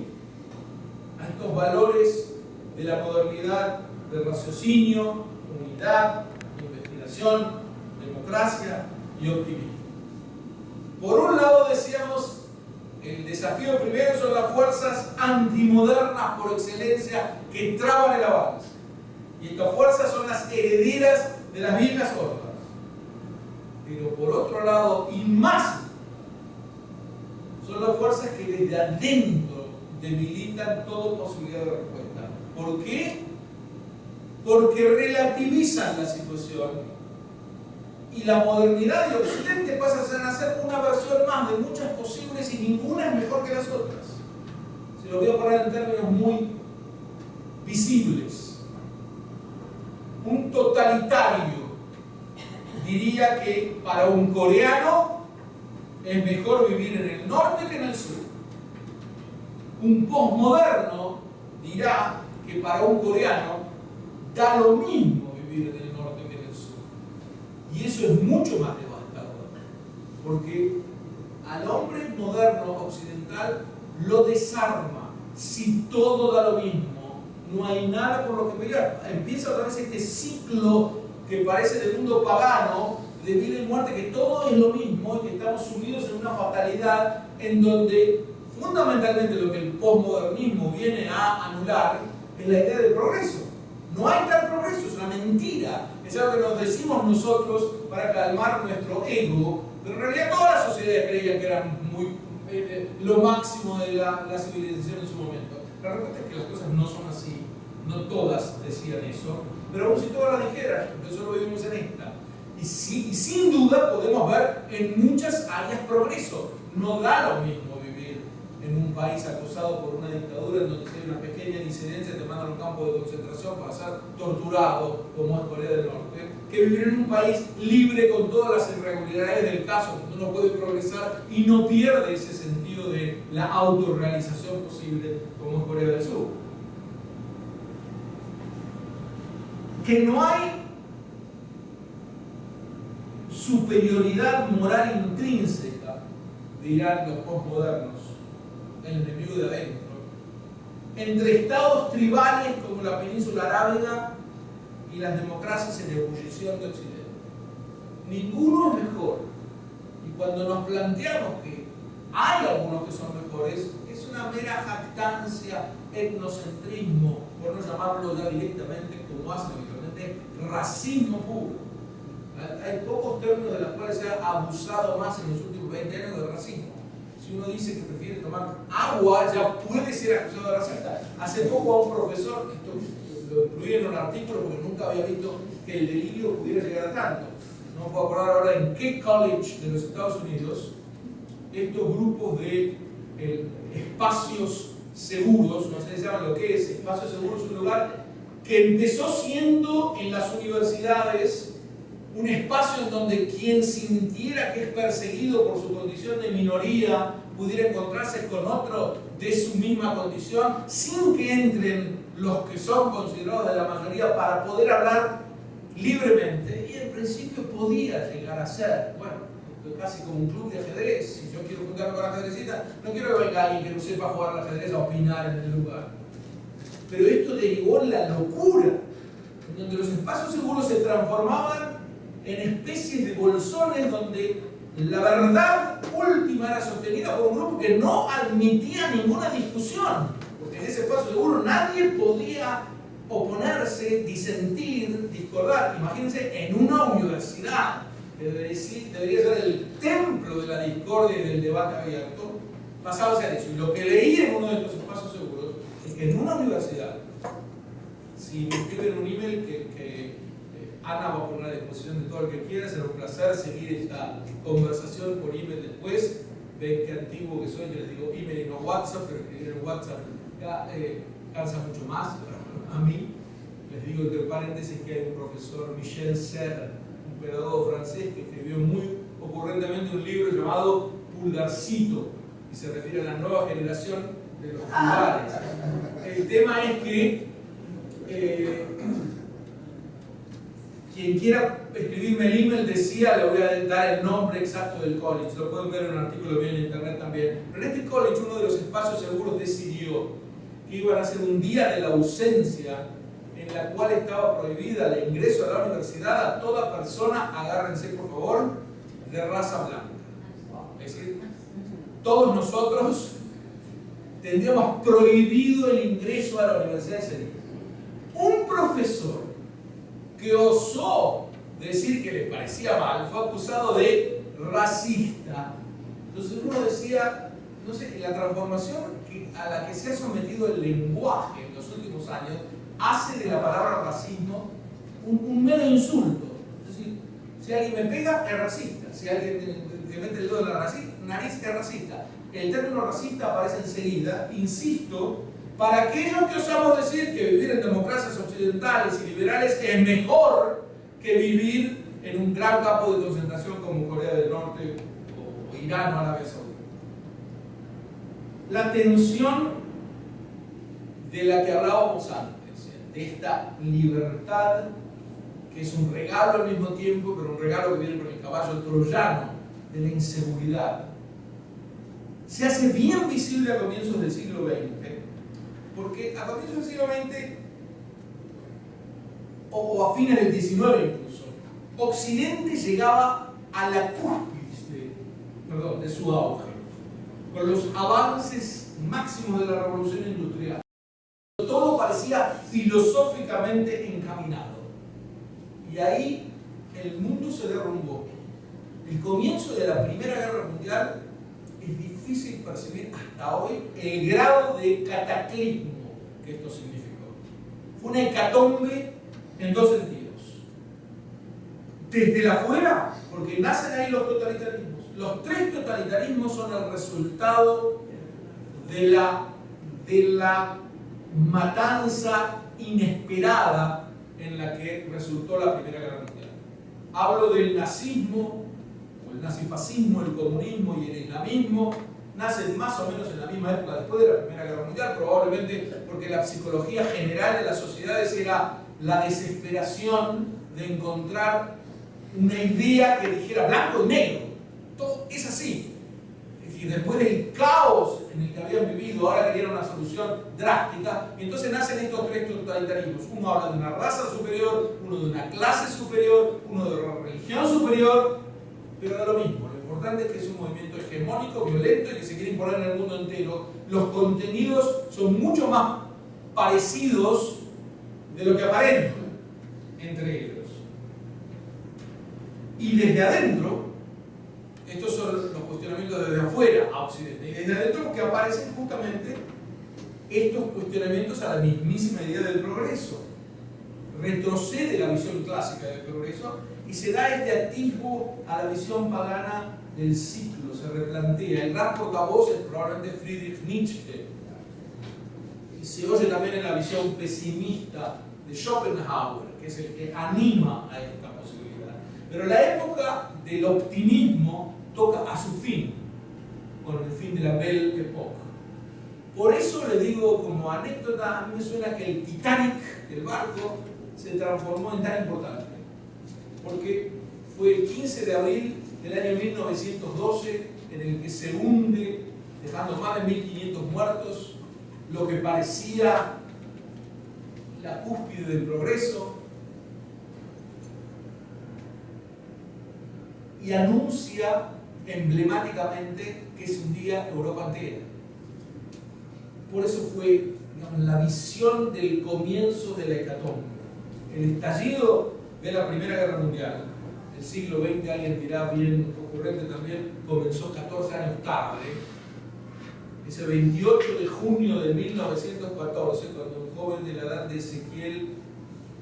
a estos valores de la modernidad, del raciocinio, unidad, investigación, democracia y optimismo? Por un lado decíamos, el desafío primero son las fuerzas antimodernas por excelencia que traban el avance. Y estas fuerzas son las herederas de las viejas hordas. Pero por otro lado, y más, son las fuerzas que desde adentro debilitan toda posibilidad de respuesta. ¿Por qué? Porque relativizan la situación. Y la modernidad de Occidente pasa a ser una versión más de muchas posibles y ninguna es mejor que las otras. Se lo voy a poner en términos muy visibles. Un totalitario diría que para un coreano es mejor vivir en el norte que en el sur. Un postmoderno dirá que para un coreano da lo mismo vivir en el norte que en el sur. Y eso es mucho más devastador, porque al hombre moderno occidental lo desarma. Si todo da lo mismo, no hay nada por lo que pelear. Empieza otra vez este ciclo que parece del mundo pagano, de vida y muerte, que todo es lo mismo y que estamos sumidos en una fatalidad en donde fundamentalmente lo que el posmodernismo viene a anular es la idea del progreso. No hay tal progreso, es una mentira. Es algo que nos decimos nosotros para calmar nuestro ego, pero en realidad todas las sociedades creían que eran lo máximo de la civilización en su momento. La respuesta es que las cosas no son así, no todas decían eso, pero aún si todas las dijeran, entonces solo vivimos en esta. Y sin duda podemos ver en muchas áreas progreso. No da lo mismo vivir en en un país acosado por una dictadura en donde si hay una pequeña disidencia te mandan a un campo de concentración para ser torturado, como es Corea del Norte, que vivir en un país libre con todas las irregularidades del caso, donde uno puede progresar y no pierde ese sentido de la autorrealización posible, como es Corea del Sur. Que no hay superioridad moral intrínseca, dirán los postmodernos, el enemigo de adentro, entre estados tribales como la península arábiga y las democracias en ebullición de Occidente. Ninguno es mejor. Y cuando nos planteamos que hay algunos que son mejores, es una mera jactancia, etnocentrismo, por no llamarlo ya directamente como hacen habitualmente, racismo puro. Hay pocos términos de los cuales se ha abusado más en los últimos 20 años del racismo. Si uno dice que prefiere tomar agua, ya puede ser acusado de racista. Hace poco a un profesor, esto lo incluí en un artículo porque nunca había visto que el delirio pudiera llegar a tanto. No puedo acordar ahora en qué college de los Estados Unidos estos grupos de espacios seguros, no sé si saben lo que es, espacios seguros es un lugar que empezó siendo en las universidades un espacio en donde quien sintiera que es perseguido por su condición de minoría pudiera encontrarse con otro de su misma condición sin que entren los que son considerados de la mayoría para poder hablar libremente. Y en principio podía llegar a ser, bueno, casi como un club de ajedrez. Si yo quiero juntarme con la ajedrecista, no quiero que venga alguien que no sepa jugar al ajedrez a opinar en el lugar. Pero esto derivó en la locura, en donde los espacios seguros se transformaban en especies de bolsones donde la verdad última era sostenida por un grupo que no admitía ninguna discusión, porque en ese espacio seguro nadie podía oponerse, disentir, discordar. Imagínense en una universidad que debería ser el templo de la discordia y del debate abierto, pasaba a ser eso. Y lo que leí en uno de estos espacios seguros es que en una universidad, si me escriben un email que Ana va a poner a disposición de todo el que quiera, será un placer seguir esta conversación por email después. Ven qué antiguo que soy, yo les digo email y no WhatsApp, pero escribir en WhatsApp ya cansa mucho más. A mí, les digo entre paréntesis que hay un profesor, Michel Serre, un pedagogo francés, que escribió muy ocurrentemente un libro llamado Pulgarcito, y se refiere a la nueva generación de los pulgares. El tema es que quien quiera escribirme el email decía, le voy a dar el nombre exacto del college, lo pueden ver en un artículo mío en internet también. Pero en este college uno de los espacios seguros decidió que iban a hacer un día de la ausencia en la cual estaba prohibida el ingreso a la universidad a toda persona, agárrense por favor, de raza blanca. Es decir, todos nosotros tendríamos prohibido el ingreso a la universidad ese día. Un profesor que osó decir que le parecía mal fue acusado de racista. Entonces uno decía, no sé, la transformación a la que se ha sometido el lenguaje en los últimos años hace de la palabra racismo un mero insulto. Es decir, si alguien me pega, es racista. Si alguien te mete el dedo en la nariz, es racista. El término racista aparece enseguida, insisto, para aquellos que osamos decir que vivir en democracias occidentales y liberales es mejor que vivir en un gran campo de concentración como Corea del Norte o Irán o Arabia Saudita. La tensión de la que hablábamos antes, de esta libertad que es un regalo al mismo tiempo, pero un regalo que viene con el caballo troyano de la inseguridad, se hace bien visible a comienzos del siglo XX. Porque a comienzos del siglo XX, o a fines del XIX incluso, Occidente llegaba a la cúspide de su auge, con los avances máximos de la revolución industrial. Todo parecía filosóficamente encaminado. Y ahí el mundo se derrumbó. El comienzo de la Primera Guerra Mundial es difícil percibir hasta hoy el grado de cataclismo que esto significó. Fue una hecatombe en dos sentidos. Desde la afuera, porque nacen ahí los totalitarismos. Los tres totalitarismos son el resultado de la matanza inesperada en la que resultó la Primera Guerra Mundial. Hablo del nazismo, o el nazifascismo, el comunismo y el islamismo, nacen más o menos en la misma época después de la Primera Guerra Mundial, probablemente porque la psicología general de las sociedades era la desesperación de encontrar una idea que dijera blanco y negro. Todo es así. Es decir, después del caos en el que habían vivido, ahora querían una solución drástica, y entonces nacen estos tres totalitarismos. Uno habla de una raza superior, uno de una clase superior, uno de una religión superior, pero da lo mismo. Lo importante es que es un movimiento hegemónico, violento y que se quiere imponer en el mundo entero. Los contenidos son mucho más parecidos de lo que aparentan entre ellos. Y desde adentro, estos son los cuestionamientos desde afuera a Occidente, y desde adentro que aparecen justamente estos cuestionamientos a la mismísima idea del progreso. Retrocede la visión clásica del progreso y se da este atisbo a la visión pagana del ciclo, se replantea. El gran portavoz es probablemente Friedrich Nietzsche, y se oye también en la visión pesimista de Schopenhauer, que es el que anima a esta posibilidad. Pero la época del optimismo toca a su fin, con el fin de la Belle Époque. Por eso le digo como anécdota, a mí me suena que el Titanic, el barco, se transformó en tan importante, porque fue el 15 de abril del año 1912 en el que se hunde, dejando más de 1500 muertos, lo que parecía la cúspide del progreso, y anuncia emblemáticamente que se hundía Europa entera. Por eso fue, digamos, la visión del comienzo de la hecatombe. El estallido de la Primera Guerra Mundial, el siglo XX, alguien dirá bien ocurrente también, comenzó 14 años tarde. Ese 28 de junio de 1914, cuando un joven de la edad de Ezequiel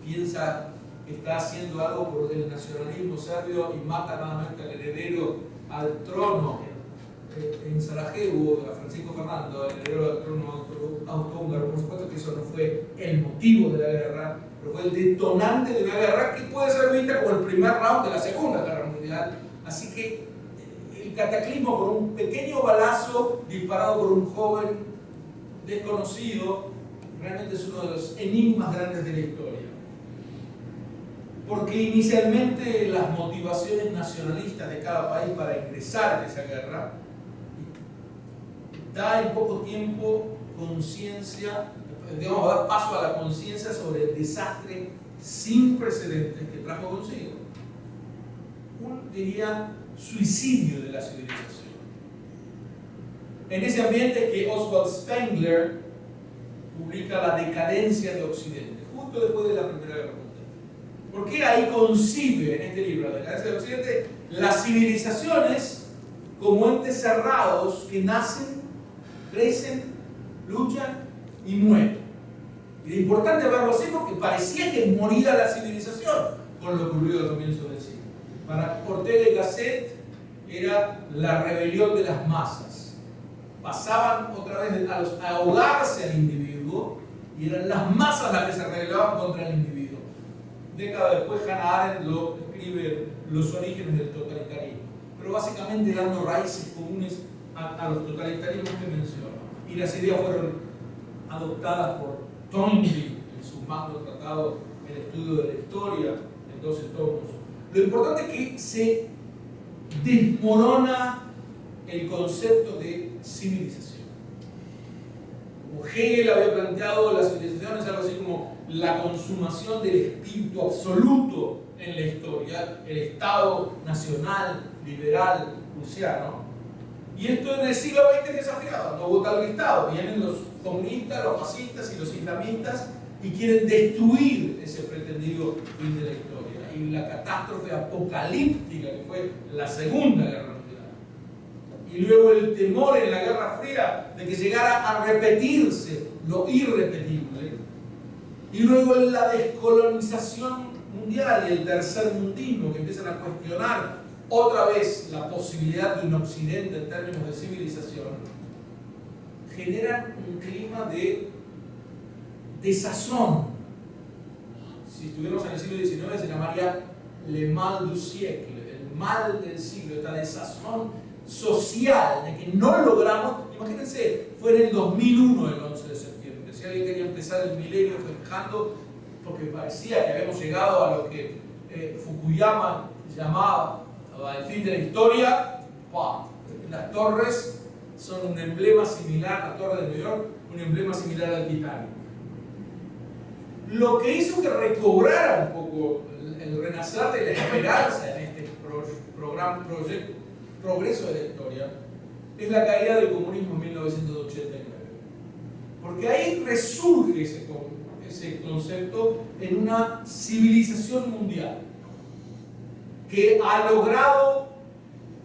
piensa que está haciendo algo por el nacionalismo serbio y mata nada más que al heredero al trono en Sarajevo, a Francisco Fernando, el heredero al trono austrohúngaro. Por supuesto que eso no fue el motivo de la guerra, pero fue el detonante de una guerra que puede ser vista como el primer round de la Segunda Guerra Mundial. Así que el cataclismo por un pequeño balazo disparado por un joven desconocido realmente es uno de los enigmas grandes de la historia. Porque inicialmente las motivaciones nacionalistas de cada país para ingresar en esa guerra da en poco tiempo conciencia, digamos, dar paso a la conciencia sobre el desastre sin precedentes que trajo consigo. Diría, suicidio de la civilización. En ese ambiente que Oswald Spengler publica La decadencia de Occidente, justo después de la Primera Guerra Mundial. Porque ahí concibe en este libro, La decadencia de Occidente, las civilizaciones como entes cerrados que nacen, crecen, luchan y mueren. Y es importante verlo así porque parecía que moría la civilización con lo ocurrido al comienzo del siglo. Para Ortega y Gasset era la rebelión de las masas. Pasaban otra vez a ahogarse al individuo y eran las masas las que se rebelaban contra el individuo. Décadas después Hannah Arendt lo escribe Los orígenes del totalitarismo, pero básicamente dando raíces comunes a los totalitarismos que menciono. Y las ideas fueron adoptadas por Toynbee en su magno tratado El estudio de la historia, en 12 tomos. Lo importante es que se desmorona el concepto de civilización. Como Hegel había planteado, la civilización es algo así como la consumación del espíritu absoluto en la historia, el Estado nacional, liberal, prusiano. Y esto en el siglo XX es desafiado, no vota al Estado. Vienen los comunistas, los fascistas y los islamistas y quieren destruir ese pretendido fin de la historia. Y la catástrofe apocalíptica que fue la Segunda Guerra Mundial. Y luego el temor en la Guerra Fría de que llegara a repetirse lo irrepetible. Y luego la descolonización mundial y el tercermundismo que empiezan a cuestionar otra vez la posibilidad de un occidente en términos de civilización, generan un clima de desazón. Si estuviéramos en el siglo XIX se llamaría le mal du siècle, el mal del siglo, esta desazón social de que no logramos. Imagínense, fue en el 2001 el 11 de septiembre, si alguien quería empezar el milenio festejando porque parecía que habíamos llegado a lo que Fukuyama llamaba el fin de la historia. ¡Pah! Las torres son un emblema similar, la torre de New York, un emblema similar al Titanic. Lo que hizo que recobrara un poco el renacer de la esperanza en este progreso de la historia es la caída del comunismo en 1989. Porque ahí resurge ese concepto en una civilización mundial que ha logrado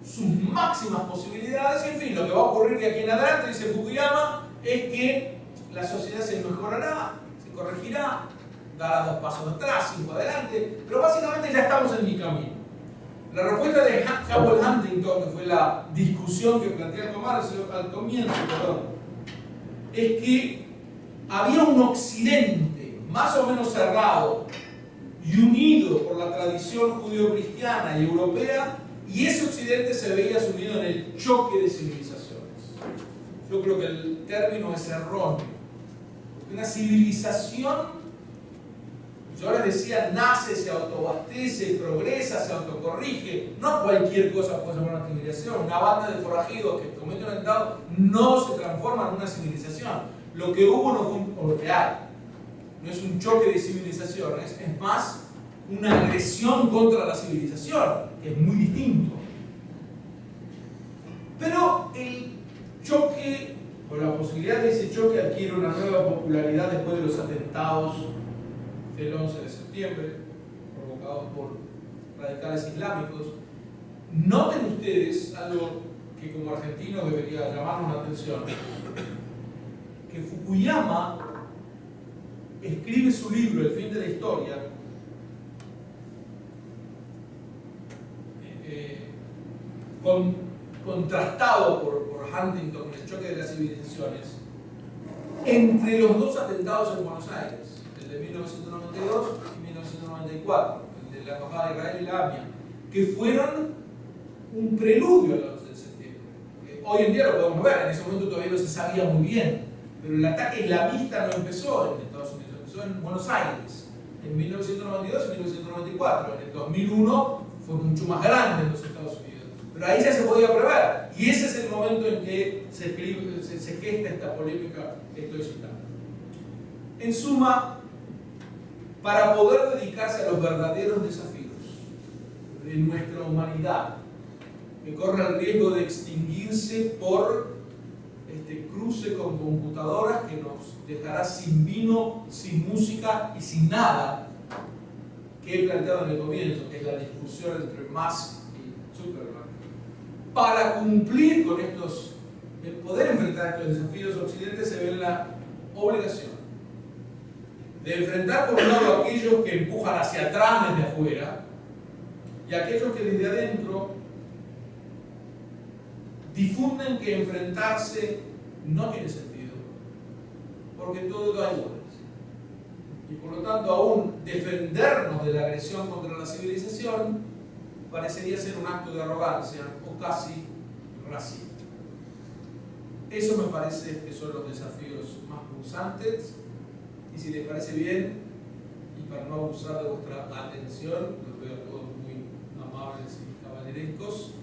sus máximas posibilidades y en fin, lo que va a ocurrir de aquí en adelante, dice Fukuyama, es que la sociedad se mejorará, se corregirá, dará 2 pasos atrás, 5 adelante, pero básicamente ya estamos en mi camino. La respuesta de Howell Huntington, que fue la discusión que plantea al comienzo, es que había un occidente más o menos cerrado y unido por la tradición judío-cristiana y europea, y ese occidente se veía sumido en el choque de civilizaciones. Yo creo que el término es erróneo. Una civilización, yo les decía, nace, se autoabastece, progresa, se autocorrige. No cualquier cosa puede ser una civilización. Una banda de forajidos que comete un atentado no se transforma en una civilización. Lo que hubo no fue o lo que hay. No es un choque de civilizaciones, es más una agresión contra la civilización, que es muy distinto. Pero el choque, o la posibilidad de ese choque, adquiere una nueva popularidad después de los atentados del 11 de septiembre, provocados por radicales islámicos. Noten ustedes algo que como argentinos debería llamarnos la atención, que Fukuyama escribe su libro El fin de la historia contrastado por Huntington con el choque de las civilizaciones entre los 2 atentados en Buenos Aires, el de 1992 y 1994, el de la embajada de Israel y la AMIA, que fueron un preludio al 11 de septiembre. Hoy en día lo podemos ver, en ese momento todavía no se sabía muy bien, pero el ataque islamista no empezó en Estados Unidos, empezó en Buenos Aires, en 1992 y 1994. En el 2001 fue mucho más grande en los Estados Unidos. Pero ahí ya se podía prever, y ese es el momento en que se gesta esta polémica que estoy citando. En suma, para poder dedicarse a los verdaderos desafíos de nuestra humanidad, que corre el riesgo de extinguirse por este cruce con computadoras que nos dejará sin vino, sin música y sin nada, que he planteado en el comienzo, que es la discusión entre Musk y Zuckerberg. Para cumplir con estos, poder enfrentar estos desafíos, Occidente se ve en la obligación de enfrentar por un lado a aquellos que empujan hacia atrás desde afuera y aquellos que desde adentro difunden que enfrentarse no tiene sentido, porque todo da igual. Y por lo tanto, aún defendernos de la agresión contra la civilización parecería ser un acto de arrogancia o casi racista. Eso me parece que son los desafíos más punzantes, y si les parece bien, y para no abusar de vuestra atención, los veo todos muy amables y caballerescos,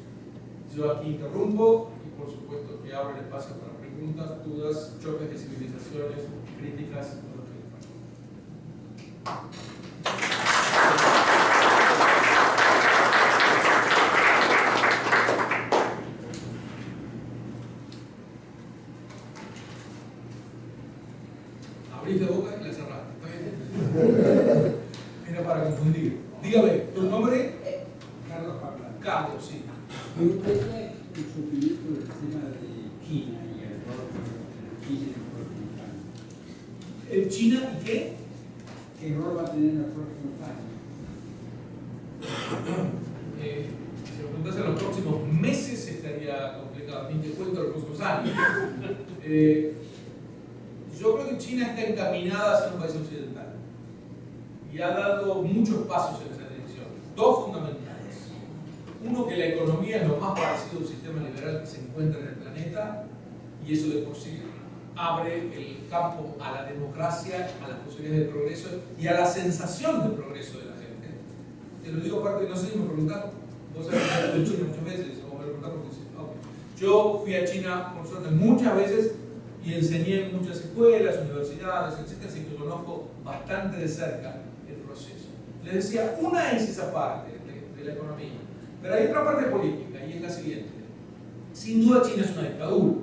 yo aquí interrumpo y por supuesto que abro el espacio para preguntas, dudas, choques de civilizaciones, críticas, lo que les parezca. Abrís la boca y la cerraste, ¿está bien? Era para confundir. Dígame, ¿tu nombre? Carlos Pablo. Carlos, sí. Me gustaría su opinión sobre el tema de China y el rol de China en el próximo año. ¿China y qué? ¿Qué rol va a tener en los próximos años? Si lo preguntas en los próximos meses estaría complicado, ni te cuento los próximos años. Yo creo que China está encaminada a ser un país occidental y ha dado muchos pasos en esa dirección. Dos fundamentales. Uno, que la economía es lo más parecido a un sistema liberal que se encuentra en el planeta, y eso de por sí abre el campo a la democracia, a las posibilidades de progreso y a la sensación de progreso de la gente. Te lo digo aparte, no sé si me preguntaron, vos sabés que he estado en China muchas veces, o me lo preguntaron porque sí. Okay. Yo fui a China, por suerte, muchas veces y enseñé en muchas escuelas, universidades, etc. Así que conozco bastante de cerca el proceso. Les decía, una es esa parte de la economía, pero hay otra parte política, y es la siguiente. Sin duda China es una dictadura,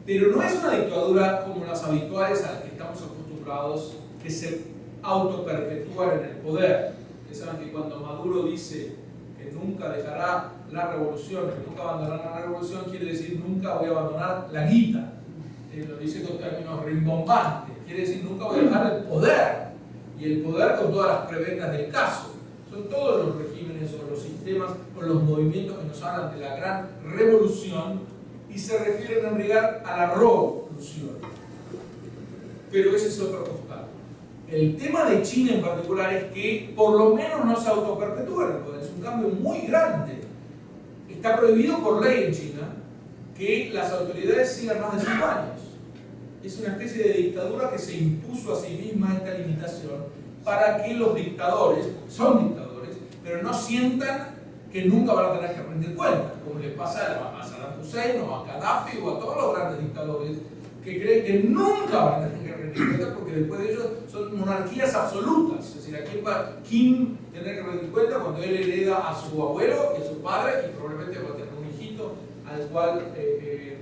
pero no es una dictadura como las habituales a las que estamos acostumbrados, que se autoperpetúan en el poder. Ustedes saben que cuando Maduro dice que nunca dejará la revolución, que nunca abandonará la revolución, quiere decir nunca voy a abandonar la guita. Lo dice con términos rimbombantes, quiere decir nunca voy a dejar el poder, y el poder con todas las prebendas del caso. Son todos los regímenes o los sistemas o los movimientos que nos hablan de la gran revolución y se refieren en realidad a la revolución. Pero ese es otro costado. El tema de China en particular es que por lo menos no se autoperpetúa el poder, es un cambio muy grande. Está prohibido por ley en China que las autoridades sigan más de 5 años. Es una especie de dictadura que se impuso a sí misma esta limitación para que los dictadores, porque son dictadores, pero no sientan que nunca van a tener que rendir cuentas, como le pasa a Saddam Hussein o a Gaddafi o a todos los grandes dictadores que creen que nunca van a tener que rendir cuentas porque después de ellos son monarquías absolutas. Es decir, ¿a quién va Kim tener que rendir cuentas cuando él hereda a su abuelo y a su padre y probablemente va a tener un hijito al cual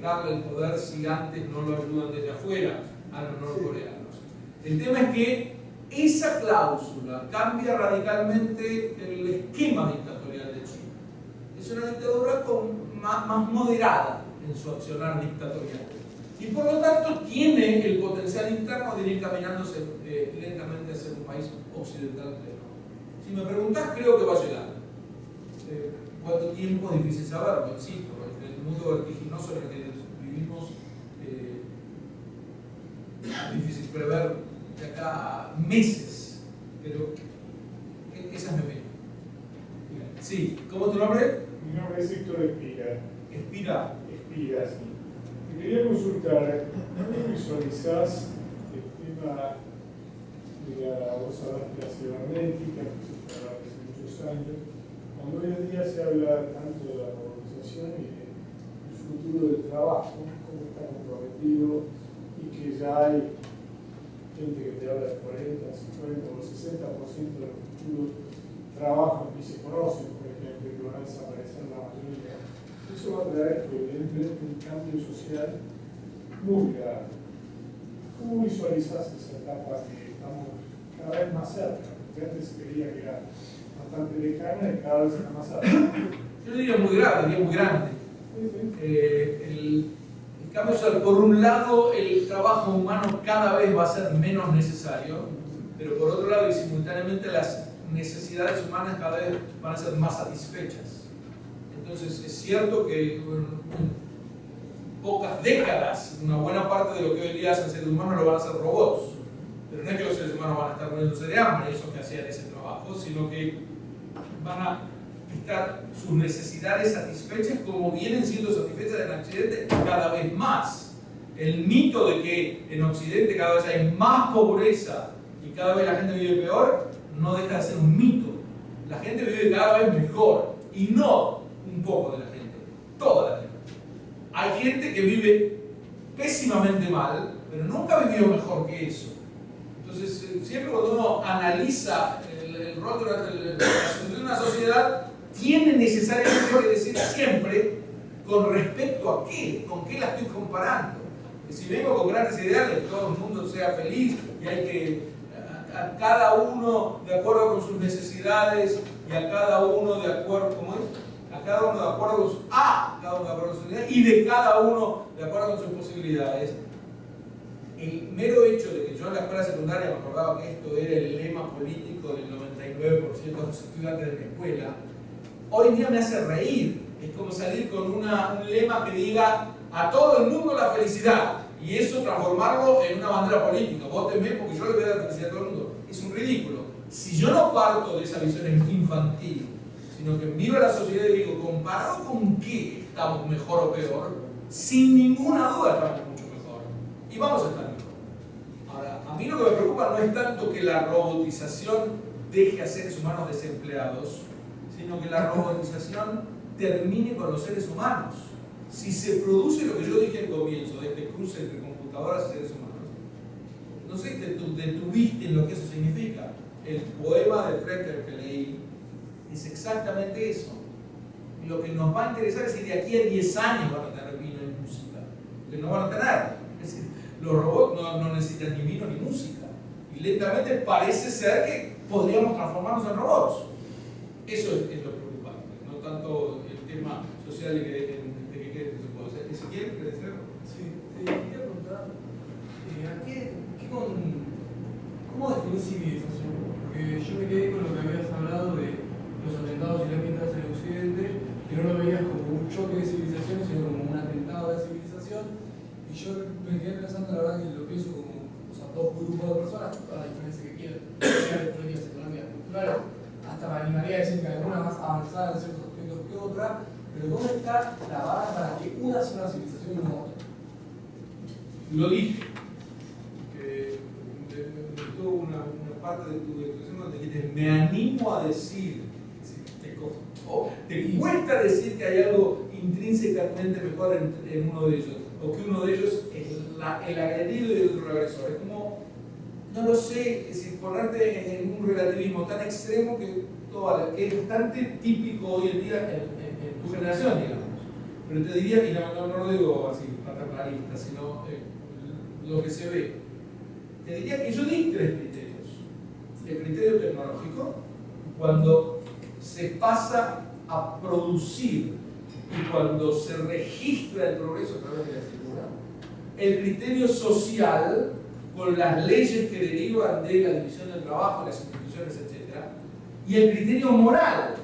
darle el poder si antes no lo ayudan desde afuera a los norcoreanos? El tema es que esa cláusula cambia radicalmente el esquema dictatorial de China. Es una dictadura más moderada en su accionar dictatorial y por lo tanto tiene el potencial interno de ir caminándose lentamente hacia un país occidental pleno. Si me preguntás, creo que va a llegar. ¿Cuánto tiempo? Es difícil saberlo, insisto, en el mundo vertiginoso en el que vivimos es difícil prever de acá a meses, pero esa es mi opinión. Sí, ¿cómo es tu nombre? Mi nombre es Héctor Espira. Espira. Espira, sí. Te quería consultar, ¿cómo visualizás el tema de vos hablaste de la cibernética, que se habla hace muchos años, cuando hoy en día se habla tanto de la robotización y del futuro del trabajo, cómo está comprometido y que ya hay gente que te habla del 40, 50 o 60% de los futuros trabajos que se conocen, por ejemplo, que van a desaparecer la mayoría. Eso va a traer evidentemente un cambio social muy grave. ¿Cómo visualizás esa etapa que estamos cada vez más cerca? Porque antes se creía que era bastante lejana y cada vez está más cerca. Yo diría muy grave, diría muy grande. El cambio social, por un lado, el trabajo humano cada vez va a ser menos necesario, pero por otro lado y simultáneamente las necesidades humanas cada vez van a ser más satisfechas. Entonces es cierto que en pocas décadas una buena parte de lo que hoy en día hacen seres humanos lo van a hacer robots, pero no es que los seres humanos van a estar muriéndose de hambre, esos que hacían ese trabajo, sino que van a estar sus necesidades satisfechas como vienen siendo satisfechas en Occidente cada vez más. El mito de que en Occidente cada vez hay más pobreza y cada vez la gente vive peor no deja de ser un mito. La gente vive cada vez mejor y no un poco de la gente, toda la gente. Hay gente que vive pésimamente mal, pero nunca ha vivido mejor que eso. Entonces, siempre cuando uno analiza el rol de una sociedad, tiene necesariamente que decir siempre con respecto a qué, con qué la estoy comparando. Que si vengo con grandes ideales, que todo el mundo sea feliz y hay que a cada uno de acuerdo con sus necesidades y a cada uno de acuerdo, ¿cómo es? A cada uno de acuerdo con cada uno de acuerdo con sus necesidades y de cada uno de acuerdo con sus posibilidades. El mero hecho de que yo en la escuela secundaria me acordaba que esto era el lema político del 99% de los estudiantes de mi escuela, hoy en día me hace reír. Es como salir con un lema que diga a todo el mundo la felicidad y eso transformarlo en una bandera política. Vótenme porque yo le voy a dar felicidad a todo el mundo. Es un ridículo. Si yo no parto de esa visión infantil, sino que miro a la sociedad y digo, ¿comparado con qué estamos mejor o peor? Sin ninguna duda estamos mucho mejor. Y vamos a estar mejor. Ahora, a mí lo que me preocupa no es tanto que la robotización deje a seres humanos desempleados, sino que la robotización termine con los seres humanos. Si se produce lo que yo dije al comienzo, de este cruce entre computadoras y seres humanos, no sé, te detuviste en lo que eso significa. El poema de Fretter que leí es exactamente eso. Lo que nos va a interesar es si de aquí a 10 años van a tener vino y música, que no van a tener. Es decir, los robots no necesitan ni vino ni música. Y lentamente parece ser que podríamos transformarnos en robots. Eso es lo preocupante, no tanto el tema social de que se puede hacer. ¿Ezequiel, querés decir algo? Sí, te quería preguntar, ¿cómo definís civilización? Porque yo me quedé con lo que habías hablado de los atentados islamistas en el occidente, que no lo veías como un choque de civilización, sino como un atentado de civilización. Y yo me quedé pensando, la verdad, que lo pienso como, o sea, dos grupos de personas, a la diferencia que quieran, sociales, políticas, económicas, culturales. Hasta me animaría a decir que alguna más avanzada en ciertos aspectos que otra, pero ¿dónde está la vara para que una sea una civilización y no otra? Lo dije, que me gustó una parte de tu expresión donde dijiste, me animo a decir, te cuesta decir que hay algo intrínsecamente mejor en uno de ellos, o que uno de ellos es el agredido y el otro el agresor. Es como, no lo sé, es decir, ponerte en un relativismo tan extremo que es bastante típico hoy en día en tu generación, digamos. Pero te diría, y no lo digo así paternalista, sino lo que se ve, te diría que yo di 3 criterios. El criterio tecnológico, cuando se pasa a producir y cuando se registra el progreso a través de la escritura. El criterio social, con las leyes que derivan de la división del trabajo, las instituciones, etc. Y el criterio moral,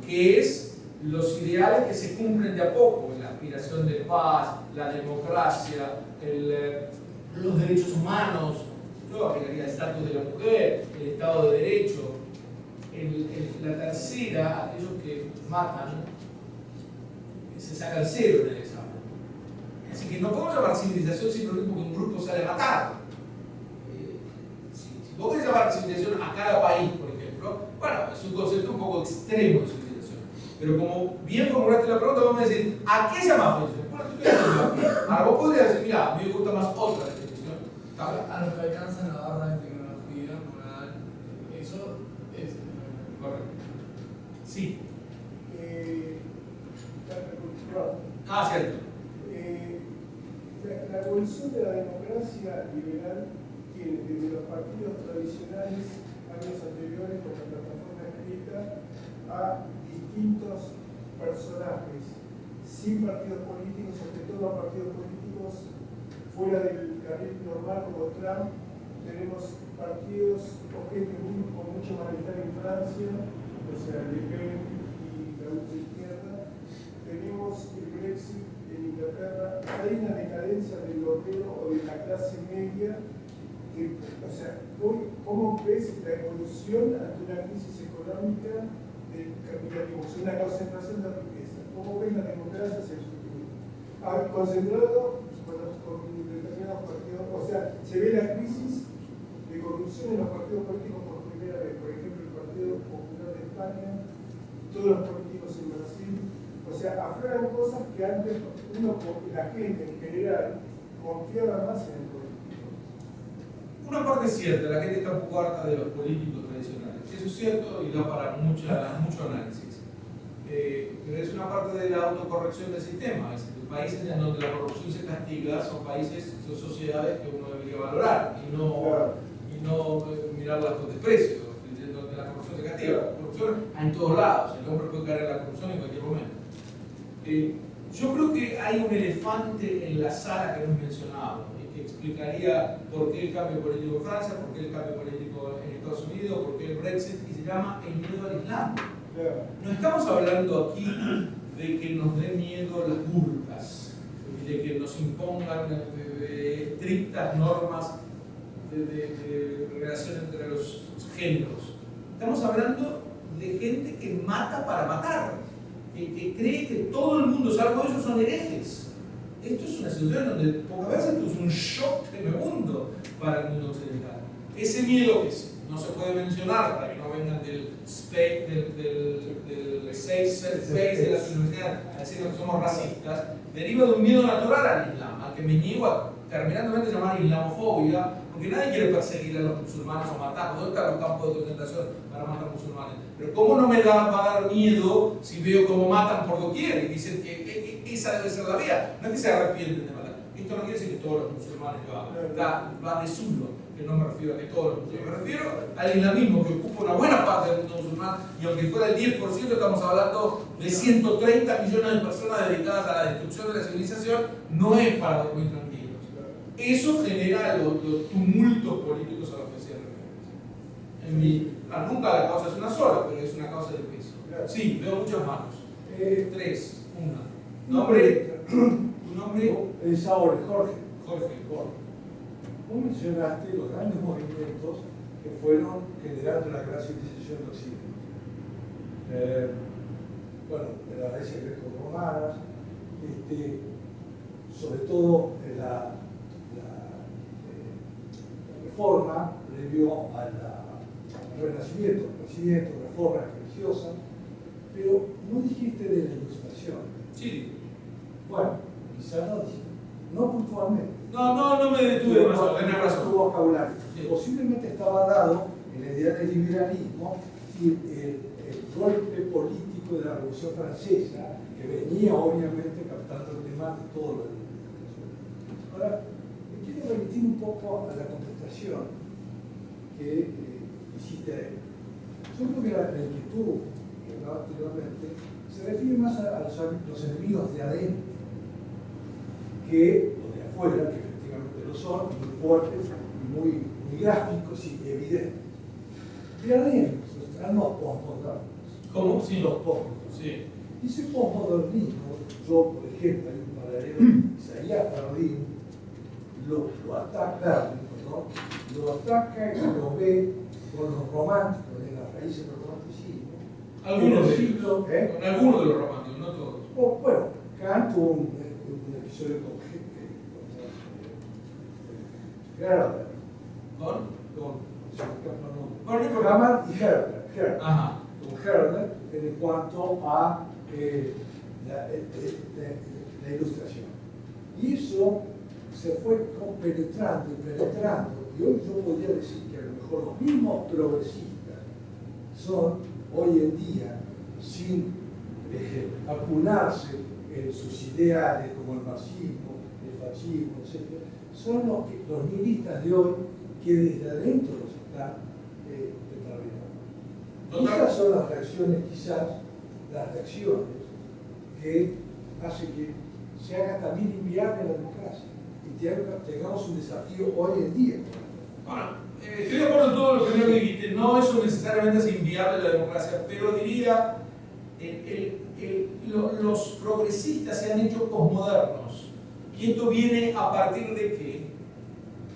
que es los ideales que se cumplen de a poco, la aspiración de paz, la democracia, los derechos humanos. Yo aplicaría el estatus de la mujer, el Estado de Derecho. La tercera, aquellos que matan, se sacan 0 en el examen. Así que no podemos llamar civilización simplemente porque un grupo sale a matar. Si vos querés llamar civilización a cada país, por ejemplo, bueno, es un concepto un poco extremo de civilización. Pero como bien formulaste la pregunta, vamos a decir, ¿a qué llamas civilización? Bueno, estoy pensando aquí. Ahora vos podrías decir, mira, a mí me gusta más otra definición. A los que alcanzan la barra de tecnología moral, eso es correcto. Sí. Cierto. La evolución de la democracia liberal tiene desde los partidos tradicionales, años anteriores, con la plataforma escrita, a distintos personajes, sin partidos políticos, sobre todo a partidos políticos fuera del carril normal como Trump. Tenemos partidos o gente con mucho malestar en Francia, o sea, Le Pen y la ultraizquierda. Tenemos el Brexit en Inglaterra. Hay una decadencia del obrero o de la clase media. O sea, ¿cómo ves la evolución ante una crisis económica del capitalismo? O sea, una concentración de riqueza. ¿Cómo ves la democracia hacia el futuro? Concentrado con determinados partidos. O sea, se ve la crisis de corrupción en los partidos políticos por primera vez. Por ejemplo, el Partido Popular de España, todos los políticos en Brasil. O sea, afloran cosas que antes la gente en general confiaba más en el político. Una parte es cierta, la gente está un poco harta de los políticos tradicionales. Eso es cierto y da para mucho análisis. Pero es una parte de la autocorrección del sistema. Es decir, países en donde la corrupción se castiga son sociedades que uno debería valorar y no mirarlas con desprecio. Donde la corrupción se castiga. La corrupción hay en todos lados. El hombre puede caer en la corrupción en cualquier momento. Yo creo que hay un elefante en la sala que no es mencionado y que explicaría por qué el cambio político en Francia, por qué el cambio político en Estados Unidos, por qué el Brexit, y se llama el miedo al Islam. No estamos hablando aquí de que nos dé miedo las burkas, y de que nos impongan estrictas normas de relación entre los géneros. Estamos hablando de gente que mata para matar, que cree que todo el mundo, salvo ellos, son herejes. Esto es una situación donde pocas veces esto es un shock tremendo para el mundo occidental. Ese miedo que no se puede mencionar para que no vengan del space de las universidades a decir que somos racistas, deriva de un miedo natural al Islam, al que me niego a terminantemente llamar islamofobia, porque nadie quiere perseguir a los musulmanes o matarlos. ¿Dónde están los campos de concentración para matar musulmanes? Pero ¿cómo no me va a dar miedo si veo cómo matan por doquier y dicen que esa debe ser la vía? No es que se arrepienten de matar. Esto no quiere decir que todos los musulmanes lo hagan. Va de zulo, que no me refiero a que todos los musulmanes. Me refiero al islamismo, que ocupa una buena parte del mundo musulmán, y aunque fuera el 10%, estamos hablando de 130 millones de personas dedicadas a la destrucción de la civilización, no es para dormir tranquilos. Eso genera los tumultos políticos a los que hacía referencia. Nunca la causa es una sola, pero es una causa de peso. Sí, veo muchas manos. 3, una. ¿Nombre? ¿Tu nombre? Es ahora, Jorge. Jorge. Vos mencionaste los grandes movimientos que fueron generando la gran civilización de Occidente. Bueno, de las raíces greco-romanas, sobre todo la reforma previo al renacimiento, reformas religiosas, pero no dijiste de la ilustración. Sí. Bueno, quizás no dijiste, no puntualmente. No me detuve demasiado, tenés razón. Tu vocabulario. Sí. Posiblemente estaba dado en la idea del liberalismo y el golpe político de la Revolución Francesa, que venía obviamente captando el tema de todo lo de la educación. Ahora, me quiero remitir un poco a la contestación que hiciste a él. Yo creo que la inquietud que hablaba anteriormente se refiere más a los enemigos de adentro que los de afuera, que efectivamente lo son, muy fuertes, muy gráficos y evidentes. De adentro están los postmodernos. ¿Cómo? Sí. Los postmodernos. Sí. Y ese postmodernismo, yo, por ejemplo, hay un paralelo, Isaías Bardín lo ataca, lo ataca y lo ve con los románticos, en las raíces del romanticismo. Algunos de ellos. Con algunos de los románticos, no todos. Bueno, Kant tuvo un episodio con Herder. ¿Con? Hamann y Herder. Ajá. Con Herder en cuanto a la ilustración. Y eso se fue penetrando, y hoy yo podría decir que a lo mejor los mismos progresistas son hoy en día, sin apunarse en sus ideales como el marxismo, el fascismo, etc., son los nihilistas de hoy que desde adentro los están desarrollando. Esas son las reacciones, quizás, las reacciones que hacen que se haga también inviable la democracia y tengamos un desafío hoy en día. Bueno, estoy de acuerdo en todo lo que dijiste. No eso necesariamente es inviable la democracia, pero diría los progresistas se han hecho posmodernos. Y esto viene a partir de que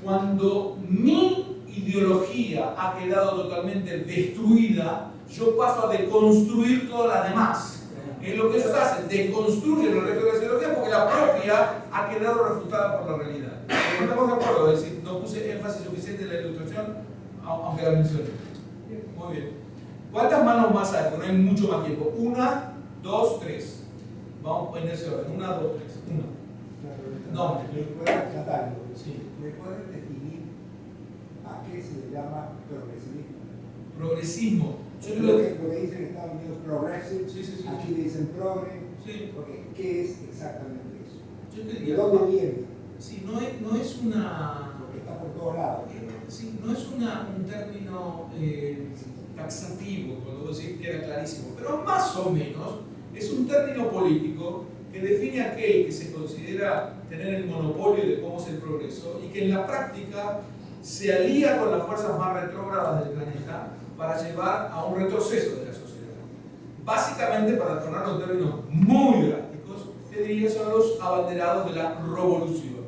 cuando mi ideología ha quedado totalmente destruida, yo paso a deconstruir todas las demás. Es lo que ellos hacen, deconstruyen el resto de la ideología porque la propia ha quedado refutada por la realidad. Pero estamos de acuerdo, es decir, no puse énfasis suficiente en la ilustración, aunque la mencioné. Muy bien. ¿Cuántas manos más hay? Porque no hay mucho más tiempo. 1, 2, 3. Vamos en ese orden. 1, 2, 3. 1. No. Sí. ¿Me puedes definir a qué se le llama progresismo? Progresismo. Yo creo que lo que dicen en Estados Unidos progressive, sí. aquí le dicen progre, sí. Porque ¿qué es exactamente eso? Yo te ¿De diría, dónde viene? sí, no es una... Porque está por todos lados. Sí, no es un término taxativo, cuando vos decís queda clarísimo, pero más o menos es un término político que define a aquel que se considera tener el monopolio de cómo es el progreso y que en la práctica se alía con las fuerzas más retrógradas del planeta para llevar a un retroceso de la sociedad. Básicamente, para ponerlo en términos muy drásticos, te diría son los abanderados de la revolución,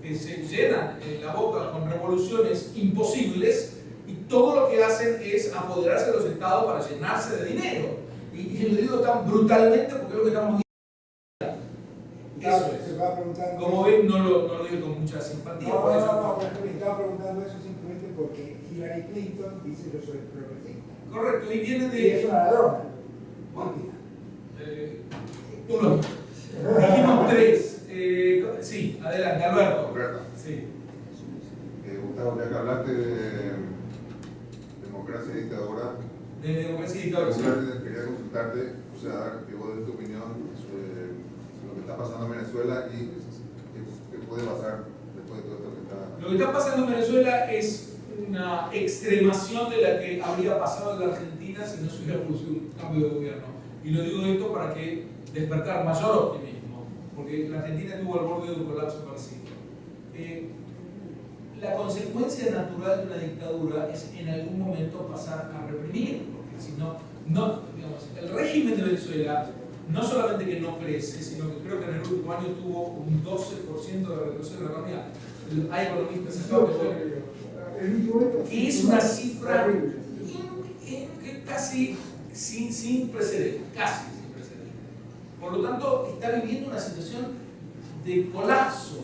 que se llenan la boca con revoluciones imposibles y todo lo que hacen es apoderarse de los estados para llenarse de dinero. Y lo digo tan brutalmente porque es lo que estamos viendo. Eso es. Se va preguntando. Como ven, no lo digo con mucha simpatía. No, por eso. me estaba preguntando eso simplemente porque Hillary Clinton dice yo soy progresista. Correcto, y viene Y es de... una ladrona. Uno. Dijimos tres. Sí, adelante, Alberto. Alberto. Sí. Gustavo, ya que hablaste de democracia y dictadura, De democracia y dictadura. quería consultarte, o sea, que vos des tu opinión sobre lo que está pasando en Venezuela y qué puede pasar después de todo esto que está... Lo que está pasando en Venezuela es una extremación de la que habría pasado en la Argentina si no se hubiera producido un cambio de gobierno. Y lo digo esto para que despertar mayor optimismo, porque la Argentina estuvo al borde de un colapso parecido. La consecuencia natural de una dictadura es en algún momento pasar a reprimir, porque si no, digamos, el régimen de Venezuela no solamente que no crece, sino que creo que en el último año tuvo un 12% de retroceso en la economía. Hay economistas que es una cifra que casi sin precedentes, casi sin precedentes. Por lo tanto, está viviendo una situación de colapso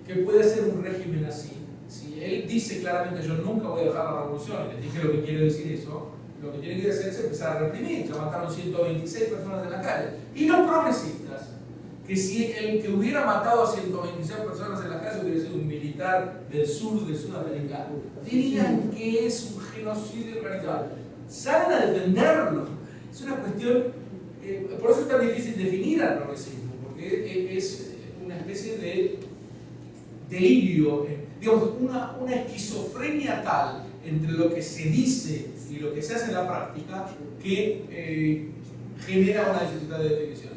que puede ser un régimen así. Si él dice claramente yo nunca voy a dejar la revolución, y les dije lo que quiere decir eso, lo que tiene que hacer es empezar a reprimir. Ya mataron 126 personas en la calle. Y los progresistas, que si el que hubiera matado a 126 personas en la calle hubiera sido un militar del sur de Sudamérica, dirían que es un genocidio organizado. Salen a defenderlo. Es una cuestión, por eso es tan difícil definir al progresismo, porque es una especie de delirio, digamos, una esquizofrenia tal entre lo que se dice y lo que se hace en la práctica que genera una dificultad de definición.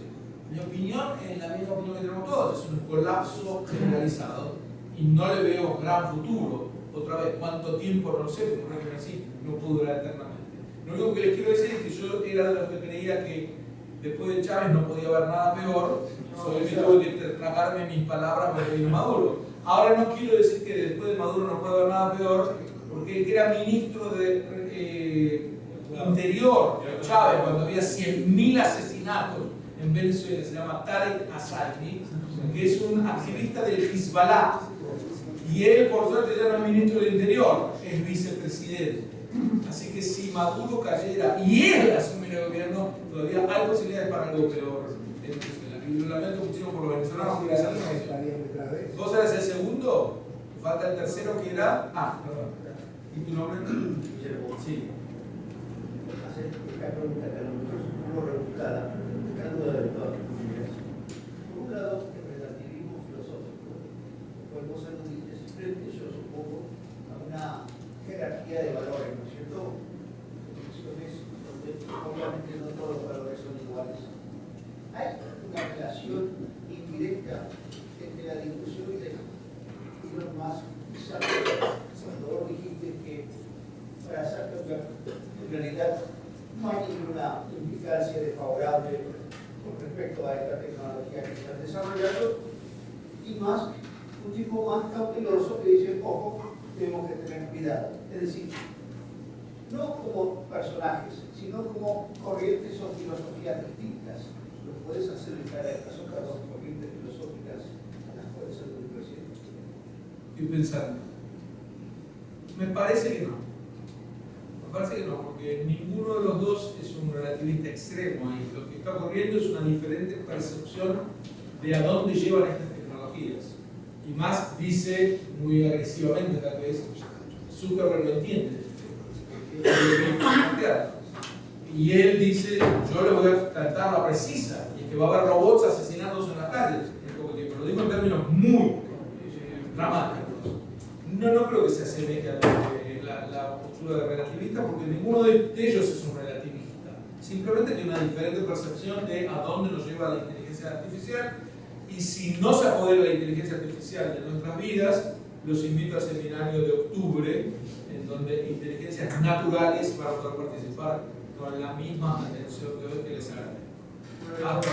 Mi opinión es la misma opinión que tenemos todos, es un colapso generalizado y no le veo gran futuro. Otra vez, ¿cuánto tiempo? No lo sé, porque un régimen así no puede durar eternamente. Lo único que les quiero decir es que yo era de los que creía que después de Chávez no podía haber nada peor, solo que tuve que tragarme mis palabras porque vino Maduro. Ahora no quiero decir que después de Maduro no puede haber nada peor, porque el que era ministro de Interior, Chávez, cuando había 100.000 asesinatos en Venezuela, se llama Tarek Asaymi, que es un activista del Hezbollah, y él por suerte ya no es ministro del Interior, es vicepresidente. Así que si Maduro cayera y él asumiera el gobierno, todavía hay posibilidades para algo peor en Venezuela. Y lo lamento muchísimo por los venezolanos porque esa es ¿Vos eres el segundo? Falta el tercero que era... perdón. ¿Y tu nombre? Sí. Hacer esta pregunta que a lo mejor es un poco rebuscada, buscando de todo. Por un lado, el relativismo filosófico, pues vos nos dices frente, yo supongo, a una jerarquía de valores, ¿no es cierto? Condiciones donde obviamente no todos los valores son iguales. Hay una relación indirecta entre la discusión y la discusión más bizarra. Cuando vos dijiste que para Zuckerberg en realidad no hay ninguna implicancia desfavorable con respecto a esta tecnología que están desarrollando, y más un tipo más cauteloso que dice, ojo, tenemos que tener cuidado. Es decir, no como personajes, sino como corrientes o filosofías distintas. ¿Lo puedes hacer en cada caso cada dos corrientes filosóficas a las cuales se lo presidente? Estoy pensando. Me parece que no. Me parece que no, porque ninguno de los dos es un relativista extremo y lo que está ocurriendo es una diferente percepción de a dónde llevan estas tecnologías. Y más dice muy agresivamente tal vez, Zuckerberg lo entiende. Y él dice, yo le voy a cantar la precisa, y es que va a haber robots asesinados en las calles en poco tiempo. Lo digo en términos muy dramáticos. No creo que se asemeje a la postura de relativista, porque ninguno de ellos es un relativista. Simplemente tiene una diferente percepción de a dónde nos lleva la inteligencia artificial, y si no se apodera la inteligencia artificial de nuestras vidas, los invito al seminario de octubre, en donde inteligencias naturales van a poder participar con la misma atención que les agrade. Hasta